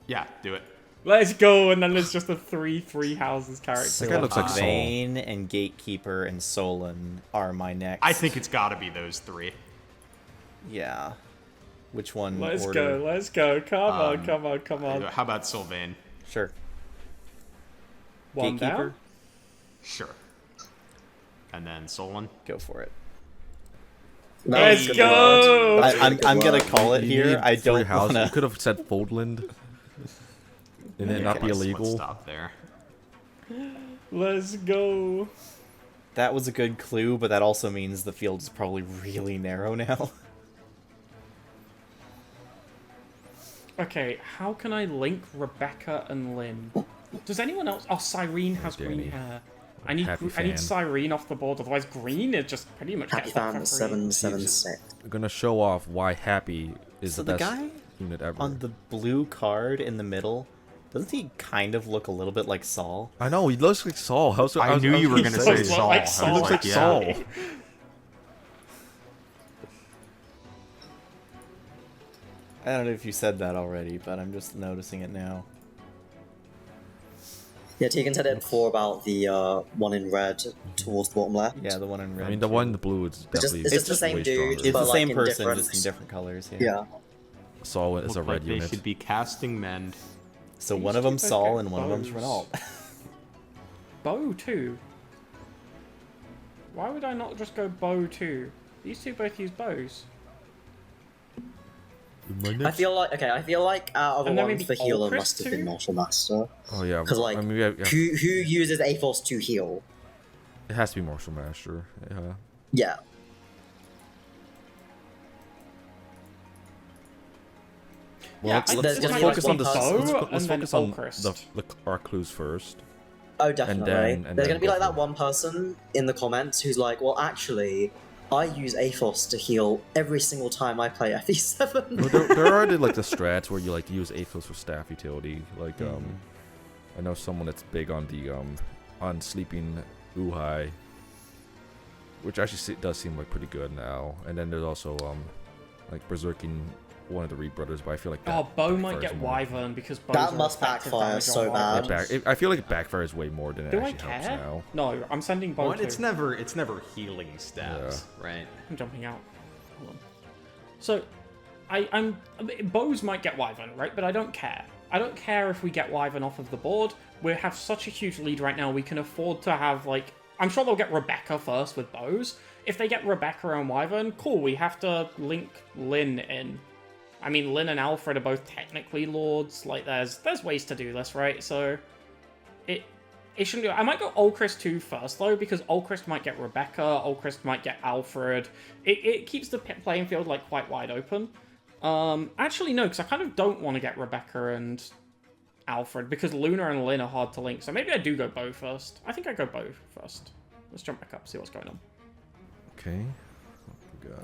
S5: Yeah, do it.
S1: Let's go. And then there's just a 3 houses character.
S2: So
S6: guy looks like Saul.
S2: Vayne and Gatekeeper and Solon are my next.
S5: I think it's got to be those three.
S2: Yeah. Which one?
S1: Let's
S2: order?
S1: go. Let's go. Come on. Come on. Come on.
S5: How about Sylvain?
S2: Sure.
S1: One
S2: Gatekeeper.
S1: down.
S5: Sure. And then Solon.
S2: Go for it.
S1: Let's
S4: Good
S1: go.
S4: word.
S2: I'm gonna
S4: Word.
S2: call it
S6: You
S2: here.
S6: need
S2: I
S6: 3
S2: don't
S6: houses. You
S2: wanna.
S6: could have said Foldland, and it not be
S5: Let's
S6: illegal.
S5: stop there.
S1: Let's go.
S2: That was a good clue, but that also means the field is probably really narrow now.
S1: Okay, how can I link Rebecca and Lynn? Does anyone else? Oh, Cyrene has green
S6: Danny.
S1: hair. I need
S6: Happy
S1: I need
S6: fan.
S1: Cyrene off the board, otherwise green it just pretty much
S4: Happy
S1: gets that
S4: fan
S1: for free.
S4: 776.
S6: I'm gonna show off why Happy is
S2: So
S6: the
S2: the
S6: best
S2: guy
S6: unit ever.
S2: On the blue card in the middle, doesn't he kind of look a little bit like Saul?
S6: I know he looks like Saul.
S5: I knew you were
S1: He
S5: gonna
S1: does
S5: say
S1: look
S5: Saul.
S1: like
S5: I was
S1: Saul.
S6: He looks like
S5: yeah.
S6: Saul.
S2: I don't know if you said that already, but I'm just noticing it now.
S4: Yeah, Tegan said it before about the one in red towards the bottom left.
S2: Yeah, the one in red.
S6: I mean, the one in the blue is definitely
S4: it's just the same
S6: way
S4: dude,
S6: stronger.
S2: It's
S4: but,
S2: the
S4: like,
S2: same
S4: in
S2: person,
S4: different-
S2: just in different colors. Yeah.
S4: Yeah.
S6: Saul is a
S5: Look
S6: red
S5: like they
S6: unit.
S5: should be casting mend.
S2: So
S1: These
S2: one of
S1: two
S2: them's
S1: both
S2: Saul
S1: get
S2: and one of them's
S1: bows.
S2: Renault.
S1: Bow too. Why would I not just go bow too? These two both use bows.
S4: I feel like out of the
S1: And then
S4: ones
S1: maybe
S4: for healer
S1: Ulchrist
S4: must have been
S1: too?
S4: Martial Master.
S6: Oh yeah,
S4: Because like,
S6: I mean, yeah,
S4: who uses Athos to heal?
S6: it has to be Martial Master. Yeah.
S4: Yeah.
S1: Yeah,
S6: let's,
S1: I
S6: let's,
S1: think
S6: let's
S4: it's
S6: focus
S4: like
S6: on the
S4: one
S6: let's,
S1: bow
S6: let's
S1: and then
S6: focus on
S1: Ulchrist.
S6: our clues first.
S4: Oh, definitely.
S6: and
S4: There's
S6: then
S4: gonna be
S6: go
S4: like that
S6: for it.
S4: one person in the comments who's like, well, actually, I use Athos to heal every single time I play FE7.
S6: Well, there are like the strats where you like use Athos for staff utility. Like I know someone that's big on the on sleeping Uhai, which actually does seem like pretty good now. And then there's also like berserking one of the Reed brothers, but I feel like that
S1: Oh, bow might
S6: backfires
S1: get
S6: more.
S1: Wyvern because bows
S4: That
S1: are
S4: must
S1: effective
S4: backfire
S1: damage
S4: so
S1: on
S4: bad.
S1: Wyverns.
S6: I feel like it backfires way more than it
S1: Do I
S6: actually helps
S1: care?
S6: now.
S1: No, I'm sending bow
S5: Well,
S1: too.
S5: it's never healing stabs, right?
S1: I'm jumping out. Hold on. So, I'm bows might get Wyvern, right? But I don't care. I don't care if we get Wyvern off of the board. We have such a huge lead right now. We can afford to have like. I'm sure they'll get Rebecca first with bows. If they get Rebecca and Wyvern, cool. We have to link Lynn in. I mean, Lynn and Alfred are both technically lords. Like, there's ways to do this, right? So, it shouldn't do. I might go Ulchrist 2 first, though, because Ulchrist might get Rebecca, Ulchrist might get Alfred. It keeps the playing field, like, quite wide open. Actually, no, because I kind of don't want to get Rebecca and Alfred, because Luna and Lynn are hard to link, so maybe I do go bow first. I think I go bow first. Let's jump back up, see what's going on.
S6: Okay. Oh, we got.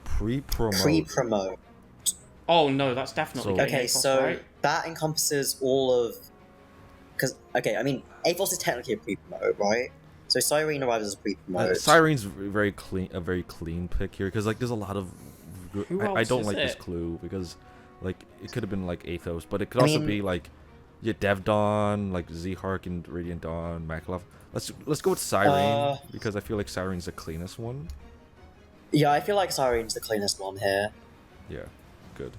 S6: Pre-promote.
S4: Pre-promote.
S1: Oh, no, that's definitely
S6: So-
S1: getting
S4: Okay,
S1: Athos,
S4: so
S1: right?
S4: that encompasses all of. Because, okay, I mean, Athos is technically a pre-promote, right? So Cyrene arrives as a pre-promote.
S6: Cyrene's very clean, a very clean pick here because like there's a lot of.
S1: Who
S6: I
S1: else
S6: don't
S1: is
S6: like this
S1: it?
S6: clue because, like, it could have been like Athos, but it could also
S4: mean-
S6: be like, yeah, Dev Dawn, like Z-Hark and Radiant Dawn, Makalov. Let's go with Cyrene because I feel like Cyrene's the cleanest one.
S4: Yeah, I feel like Cyrene's the cleanest one here.
S6: Yeah, good.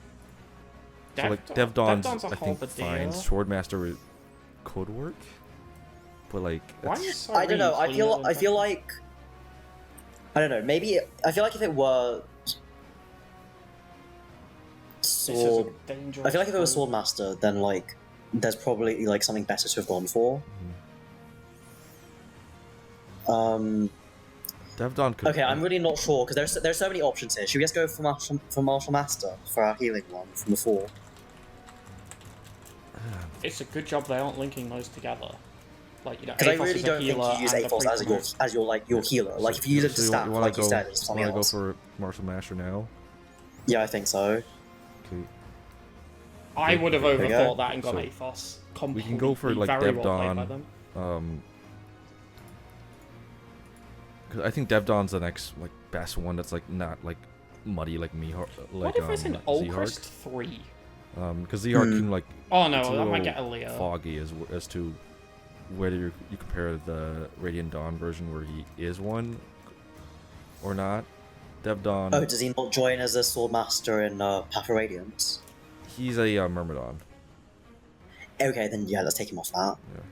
S1: Dev
S6: So like
S1: Dawn-
S6: Dev Dawn's
S1: Dawn's a
S6: I think
S1: halberdier.
S6: fine. Swordmaster could work, but like
S1: Why
S6: it's-
S1: is
S4: I don't know.
S1: Cyrene
S4: I
S1: cleaner than
S4: feel
S1: Dev Dawn?
S4: like I don't know. Maybe I feel like if it were sword, I feel like if it was Swordmaster, then like there's probably like something better to have gone for.
S6: Devdon could.
S4: Okay, I'm really not sure because there's so many options here. Should we just go for Martial Master for our healing one from before?
S1: It's a good job they aren't linking those together. Like, you know,
S4: Because I
S1: Athos
S4: really
S1: is a
S4: don't think
S1: healer
S4: you use
S1: and a
S4: Athos
S1: prepromote.
S4: as your like your healer. Like if you use it to
S6: So
S4: staff,
S6: wanna
S4: like you
S6: go-
S4: said, it's something
S6: wanna
S4: else.
S6: go for Martial Master now?
S4: Yeah, I think so.
S6: Okay.
S1: I would have
S4: There we go.
S1: overthought that and gone
S6: So,
S1: Athos.
S6: we can go for, like,
S1: very well played by
S6: Devdon.
S1: them.
S6: 'Cause I think Devdon's the next like best one that's like not like muddy like me. Like,
S1: What if it's an
S6: Zhark.
S1: Ulchrist 3?
S6: Because Zhark can like.
S1: Oh no,
S6: it's a
S1: that might
S6: little
S1: get a Leo.
S6: foggy as to whether you compare the Radiant Dawn version where he is one or not. Devdon.
S4: Oh, does he not join as a Swordmaster in Path of Radiance?
S6: He's a Myrmidon.
S4: Okay, then yeah, let's take him off that.
S6: Yeah.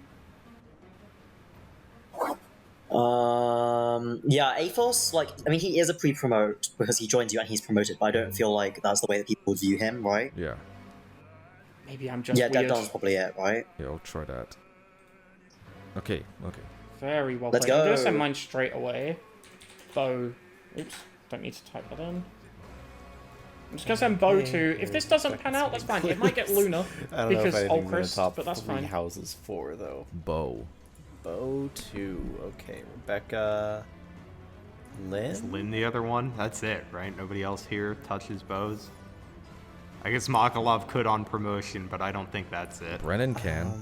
S4: Yeah, Athos, like, I mean, he is a pre-promote because he joins you and he's promoted, but I don't feel like that's the way that people would view him, right?
S6: Yeah.
S1: Maybe I'm just
S4: Yeah,
S1: weird.
S4: Devdon's probably it, right?
S6: Yeah. I'll try that. Okay. Okay.
S1: Very well
S4: Let's
S1: played. I'm gonna
S4: go.
S1: send mine straight away. Bow. Oops, don't need to type that in. I'm just gonna send Bow to. If this doesn't pan out, that's fine. It might get Luna
S2: I don't
S1: because
S2: know if anything's in the
S1: Ulchrist,
S2: top
S1: but that's
S2: 3
S1: fine.
S2: houses 4 though.
S6: Bow.
S2: Bow 2. Okay, Rebecca.
S5: Is
S2: Lynn?
S5: Lynn the other one? That's it, right? Nobody else here touches bows? I guess Makalov could on promotion, but I don't think that's it.
S6: Brennan can.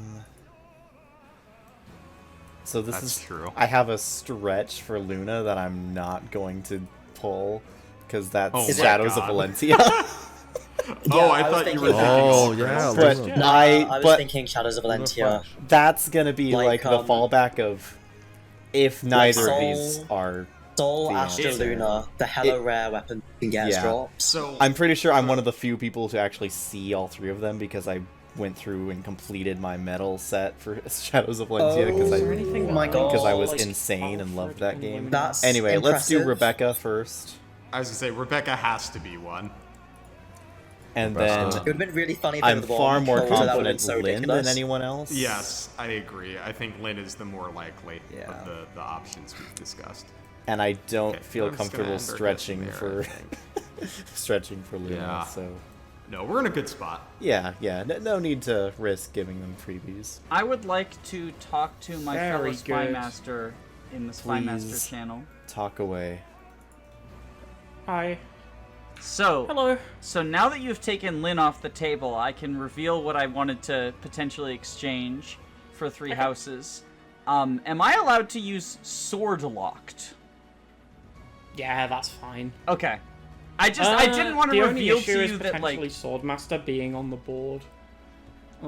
S2: So this
S5: That's
S2: is
S5: true.
S2: I have a stretch for Luna that I'm not going to pull because that's
S5: Oh my
S2: Shadows of
S5: God.
S2: Valencia.
S5: Oh,
S4: I
S5: I
S4: was
S5: thought you were
S4: thinking
S5: thinking
S6: Oh,
S5: Ulchrist.
S6: yeah,
S2: but
S6: Luna.
S4: I was
S2: but
S4: thinking Shadows of Valentia.
S2: that's gonna be
S4: Like,
S2: like the fallback of if neither of these
S4: Soul-
S2: are.
S4: Soul,
S2: The
S4: Astra,
S2: answer.
S4: Luna, the hella rare weapon you can get as
S2: Yeah.
S4: drops.
S5: So
S2: I'm pretty sure I'm one of the few people to actually see all 3 of them because I went through and completed my medal set for Shadows of Valencia because
S1: Is there anything
S4: my
S1: that
S4: God.
S2: because I was
S1: like,
S2: insane and loved that game.
S4: That's
S2: Anyway, let's do
S4: impressive.
S2: Rebecca first,
S5: I was gonna say Rebecca has to be one.
S2: and
S6: Rebecca.
S2: then
S4: It would have been really funny if
S2: I'm
S4: it was the
S2: far
S4: one
S2: more
S4: because that would've been
S2: confident
S4: so
S2: Lynn
S4: ridiculous.
S2: than anyone else.
S5: Yes, I agree. I think Lynn is the more likely
S2: Yeah.
S5: of the options we've discussed.
S2: And I don't
S5: Okay,
S2: feel
S5: I'm just gonna
S2: comfortable
S5: end our
S2: stretching
S5: guessing
S2: for
S5: there, I think.
S2: stretching for Luna.
S5: Yeah.
S2: So
S5: No, we're in a good spot.
S2: yeah, no need to risk giving them freebies.
S3: I would like to talk to my fellow
S1: Very
S3: Spy
S1: good.
S3: Master in the Spy Master
S2: Please.
S3: channel.
S2: Talk away.
S1: Hi.
S3: So,
S1: Hello.
S3: so now that you've taken Lynn off the table, I can reveal what I wanted to potentially exchange for 3 houses. Am I allowed to use Sword Locked?
S1: Yeah, that's fine.
S3: Okay. I didn't want to
S1: the only
S3: reveal
S1: issue
S3: to
S1: is
S3: you that,
S1: potentially
S3: like...
S1: Swordmaster being on the board.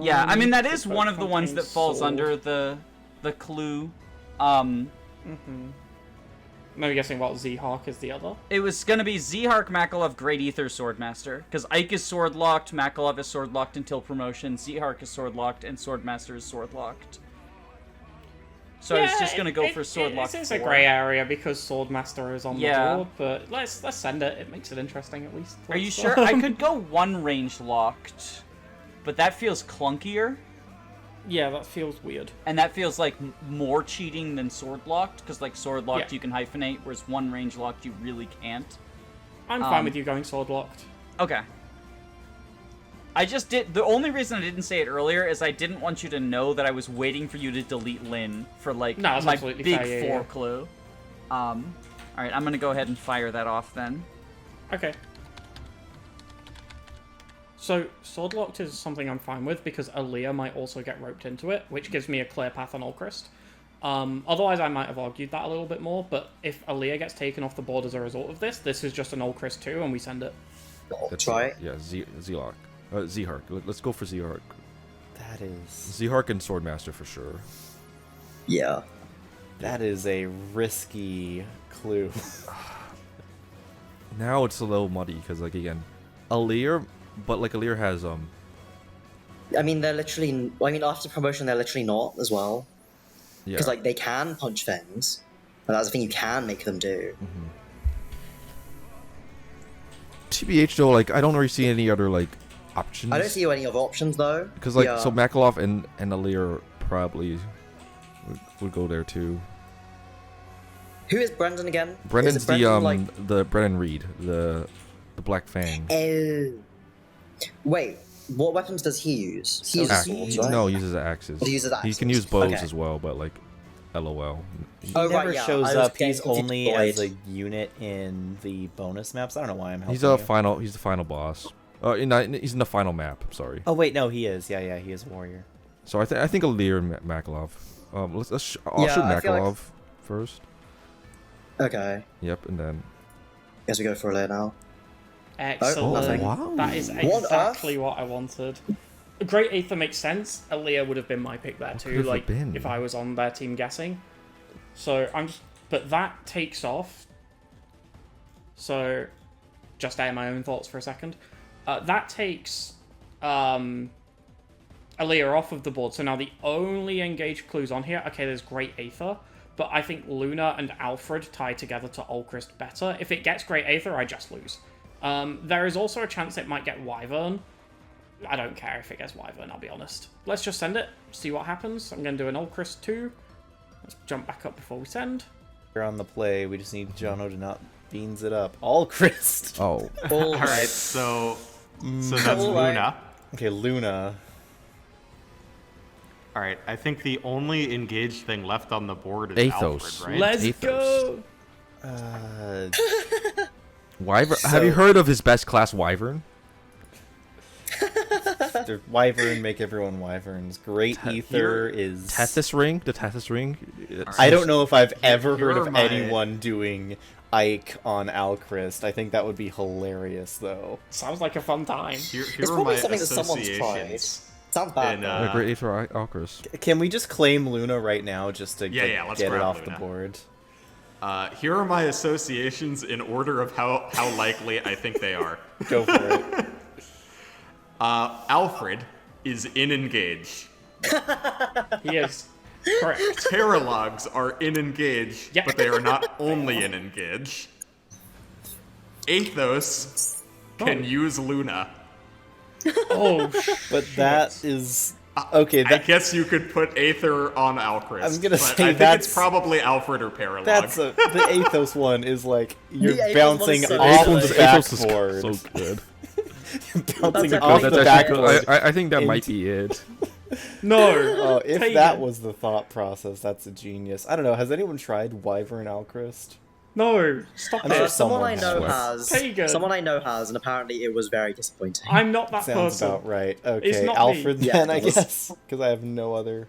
S3: Yeah, I mean, that
S1: They
S3: is
S1: both
S3: one of the ones
S1: contain
S3: that falls
S1: sword.
S3: under the clue.
S1: Maybe guessing what Zhark is the other.
S3: It was gonna be Zhark, Makalov, Great Ether, Swordmaster. Because Ike is sword locked, Makalov is sword locked until promotion, Zhark is sword locked, and Swordmaster is sword locked. So I was just gonna go for sword locked.
S1: It's a grey area because Swordmaster is on
S3: Yeah.
S1: the board, but let's send it. It makes it interesting at least.
S3: Are you
S1: Let's,
S3: sure? I could go 1 range locked, but that feels clunkier,
S1: Yeah, that feels weird.
S3: and that feels like more cheating than sword locked. Because like sword locked
S1: Yeah.
S3: you can hyphenate, whereas 1 range locked you really can't.
S1: I'm fine with you going sword locked.
S3: Okay. I just did. The only reason I didn't say it earlier is I didn't want you to know that I was waiting for you to delete Lynn for like
S1: No, that's
S3: my
S1: absolutely
S3: big
S1: fair, yeah,
S3: 4
S1: yeah.
S3: clue. All right, I'm gonna go ahead and fire that off then.
S1: Okay. So, sword locked is something I'm fine with because Aaliyah might also get roped into it, which gives me a clear path on Ulchrist. Otherwise, I might have argued that a little bit more, but if Aaliyah gets taken off the board as a result of this, this is just an Ulchrist 2 and we send it.
S4: That's right.
S6: Yeah, Zhark. Zhark. Let's go for Zhark.
S2: That is
S6: Zhark and Swordmaster for sure.
S4: Yeah.
S2: that is a risky clue.
S6: Now it's a little muddy because like again, Alir, but like Alir has
S4: I mean, they're literally. I mean, after promotion, they're literally not as well.
S6: yeah.
S4: Because like they can punch things, and that's the thing you can make them do.
S6: TBH though, like I don't really see any other like options.
S4: I don't see any other options though.
S6: Because like
S4: Yeah.
S6: so Makalov and Aaliyah probably would go there too.
S4: Who is Brendan again?
S6: Brendan's
S4: Is it Brendan,
S6: the Brendan Reed, the Black Fang.
S4: Oh. Wait, what weapons does he use? He uses swords, right?
S6: No, he uses axes.
S4: He uses
S6: He
S4: axes.
S6: can use bows
S4: Okay.
S6: as well, but like, LOL.
S2: He
S4: Oh,
S2: never
S4: right, yeah,
S2: shows
S4: I was
S2: up.
S4: getting
S2: He's only
S4: confused.
S2: as a unit in the bonus maps. I don't know why I'm helping
S6: He's
S2: you.
S6: He's the final boss. He's in the final map. Sorry.
S2: Oh wait, no, he is. Yeah, he is a warrior.
S6: So I think Aaliyah and Makalov. I'll
S4: Yeah,
S6: shoot
S4: I feel like-
S6: Makalov first.
S4: Okay,
S6: Yep, and then
S4: guess we go for a layer now.
S1: Excellent.
S4: nothing.
S6: wow.
S1: That is
S4: What on
S1: exactly what I wanted. Great Aether makes sense. Aaliyah would have been my pick there
S6: What
S1: too,
S6: could it have
S1: like
S6: been?
S1: if I was on their team guessing. So but that takes off. So, just air my own thoughts for a second. That takes Aaliyah off of the board. So now the only engaged clues on here. Okay, there's Great Aether, but I think Luna and Alfred tie together to Ulchrist better. If it gets Great Aether, I just lose. There is also a chance it might get Wyvern. I don't care if it gets Wyvern, I'll be honest. Let's just send it, see what happens. I'm going to do an Ulchrist 2. Let's jump back up before we send.
S2: We're on the play. We just need Jono to not beans it up. All Christ.
S6: oh,
S5: All right, so that's
S4: Alright.
S5: Luna.
S2: Okay, Luna.
S5: All right, I think the only engaged thing left on the board is
S6: Athos.
S5: Alfred, right?
S1: Let's
S6: Athos.
S1: go!
S6: Wyvern. Have you heard of his best class Wyvern?
S2: They're Wyvern, make everyone Wyverns. Great Ether is...
S6: Tethys Ring. The Tethys Ring.
S2: I don't know if I've ever
S5: Here
S2: heard
S5: are
S2: of
S5: my-
S2: anyone doing Ike on Alchrist. I think that would be hilarious, though.
S1: Sounds like a fun time.
S5: Here
S4: It's
S5: are my
S4: probably something that someone's tried.
S5: associations.
S4: Sounds bad.
S5: And,
S4: though.
S6: The Great Aether Alcrest.
S2: Can we just claim Luna right now just to
S5: Yeah, let's
S2: get it
S5: grab
S2: off
S5: Luna.
S2: the board?
S5: Here are my associations in order of how likely I think they are.
S2: Go for it.
S5: Alfred is in engage.
S1: He is correct.
S5: Paralogs are in engage,
S1: Yeah.
S5: but they are not only in engage. Athos can use Luna.
S1: Oh,
S2: But that is... Okay,
S5: I
S2: that,
S5: guess you could put Aether on Alchrist.
S2: I'm gonna
S5: but
S2: say
S5: I think
S2: that's-
S5: it's probably Alfred or Paralog.
S2: the Athos one is like, you're
S4: The Athos
S2: bouncing
S4: one is so
S2: off
S4: good.
S2: the
S6: Athos is
S2: backboard.
S6: so good.
S2: Bouncing
S4: That's
S2: off
S4: actually-
S2: the
S6: That's actually,
S2: backboard.
S6: I think that
S2: into-
S6: might be it.
S1: no.
S2: If
S1: Pagan.
S2: that was the thought process, that's a genius. I don't know, has anyone tried Wyvern Alchrist?
S1: No, stop
S2: I'm
S1: it.
S2: sure
S4: Someone I
S2: someone
S4: know
S2: has.
S4: has.
S1: Pagan.
S4: Someone I know has, and apparently it was very disappointing.
S1: I'm not that
S2: Sounds
S1: person.
S2: about right.
S1: It's
S2: Okay,
S1: not me.
S2: Alfred
S4: Yeah,
S2: then, I
S4: it was.
S2: guess. Because I have no other...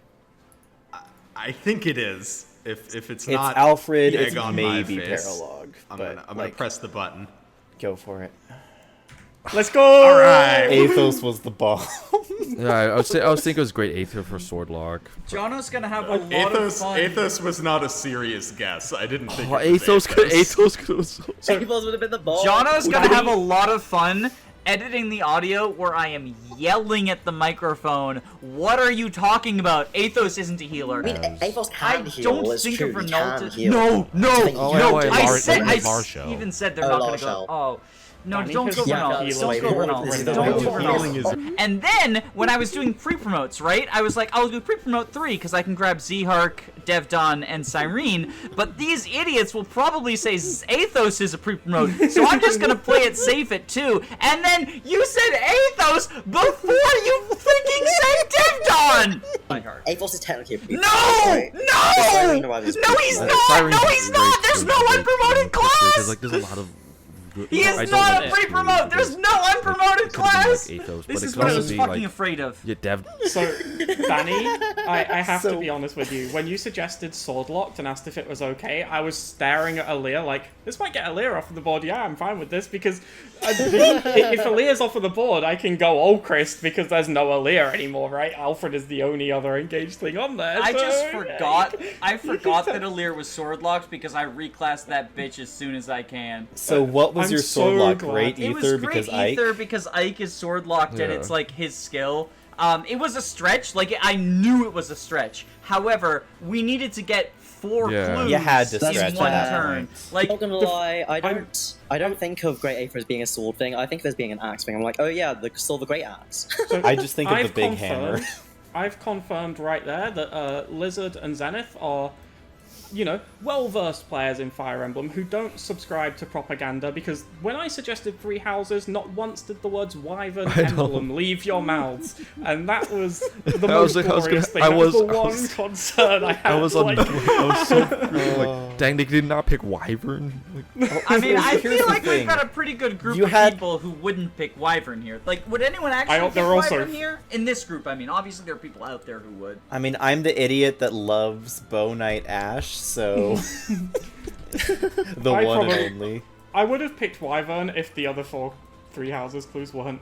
S5: I think it is. If it's
S2: It's
S5: not
S2: Alfred,
S5: egg
S2: it's
S5: on my
S2: maybe
S5: face,
S2: Paralog.
S5: I'm
S2: But,
S5: gonna
S2: like,
S5: press the button.
S2: go for it.
S1: Let's go!
S5: All right.
S2: Athos was the bomb.
S6: Yeah, I was thinking it was Great Aether for Sword Lock.
S3: Jono's gonna have a lot of fun.
S5: Athos was not a serious guess. I didn't think.
S6: Oh,
S5: it was
S6: Athos could
S4: Athos would have been the bomb.
S3: Jono's gonna have a lot of fun editing the audio where I am yelling at the microphone. What are you talking about? Athos isn't a healer.
S4: I mean, Athos
S3: I
S4: can heal.
S3: don't
S4: It's
S3: think
S4: true,
S3: of
S4: he can
S3: Renault.
S4: heal.
S3: No,
S6: Oh,
S3: no.
S6: wait,
S3: I
S6: Lar-
S3: said. I
S6: Larshow.
S3: even said they're
S4: Oh,
S3: not gonna
S4: Larshow.
S3: go. Oh. No,
S1: Danny
S3: don't
S1: has
S3: go
S1: yeah,
S3: Renault.
S1: healing
S3: Don't go
S1: for
S3: Renault.
S1: this
S3: Don't
S1: though.
S3: go Renault.
S5: Healing is
S3: And then, when I was doing pre-promotes, right, I was like, I'll do pre-promote 3, because I can grab Zhark, Devdon, and Cyrene, but these idiots will probably say Athos is a pre-promote, so I'm just gonna play it safe at 2, and then you said Athos before you freaking said Devdon! My heart.
S4: Athos is technically a pre-promote,
S3: No!
S4: right?
S3: No!
S4: Cyrene arrives as
S3: No, he's
S4: pre-promote.
S3: not! No, he's not! There's no unpromoted class!
S6: Like, there's a lot of.
S3: He
S6: I
S3: is
S6: don't
S3: not
S6: like
S3: a pre-promote!
S6: because,
S3: There's no unpromoted
S6: it could've been, like,
S3: class!
S6: Athos, but
S3: This
S6: it
S3: is
S6: could
S3: what I
S6: also
S3: was
S6: be,
S3: fucking
S6: like,
S3: afraid of.
S6: Yeah, Dev.
S1: So, Danny, I have to
S2: So-
S1: be honest with you. When you suggested Sword Locked and asked if it was okay, I was staring at Aaliyah like, this might get Aaliyah off of the board. Yeah, I'm fine with this because if Aaliyah's off of the board, I can go Ulchrist because there's no Aaliyah anymore, right? Alfred is the only other engaged thing on there.
S3: I
S1: so,
S3: just
S1: okay.
S3: forgot. I forgot that Alir was sword locked because I reclassed that bitch as soon as I can.
S2: So what was
S1: I'm
S2: your
S1: so
S2: sword lock?
S1: glad.
S2: Great
S3: It was
S2: Ether
S3: great
S2: because Ike?
S3: ether because Ike is sword locked and
S6: Yeah.
S3: it's like his skill. It was a stretch. Like I knew it was a stretch. However, we needed to get 4
S6: Yeah.
S3: clues
S2: You had to
S3: in
S2: stretch
S3: one
S2: that
S3: turn.
S2: point.
S3: Like,
S4: Not gonna lie, I don't think of Great Aether as being a sword thing. I think of it as being an axe thing. I'm like, oh yeah, the Silver Great Axe.
S1: So
S2: I just think of the
S1: I've
S2: big hammer.
S1: I've confirmed right there that Lizard and Zenith are, you know, well-versed players in Fire Emblem who don't subscribe to propaganda, because when I suggested 3 houses, not once did the words Wyvern Emblem leave your mouths, and that was the most glorious thing. That was the one concern I had.
S6: I was so like, dang, they did not pick Wyvern. Like,
S3: I mean, I
S2: Here's
S3: feel
S2: the
S3: like we've
S2: thing.
S3: got a pretty good group
S2: You
S3: of
S2: had-
S3: people who wouldn't pick Wyvern here. Like, would anyone actually pick
S1: they're also-
S3: Wyvern here? In this group, I mean, obviously there are people out there who would.
S2: I mean, I'm the idiot that loves Bow Knight Ash, so the
S1: I
S2: one
S1: probably-
S2: and only.
S1: I would have picked Wyvern if the other 3 houses clues weren't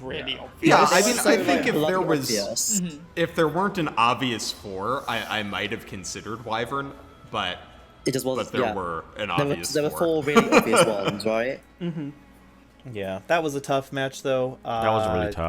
S1: really obvious.
S5: Yeah, I
S4: It's
S5: mean,
S4: so,
S5: I think
S4: like,
S5: if there
S4: bloody
S5: was,
S4: obvious.
S5: if there weren't an obvious 4, I might have considered Wyvern, but
S4: It just was.
S5: there
S4: yeah.
S5: were an
S4: There were,
S5: obvious
S4: there were
S5: 4.
S4: 4 really obvious ones, right?
S2: Yeah, that was a tough match though.
S6: that was really tough.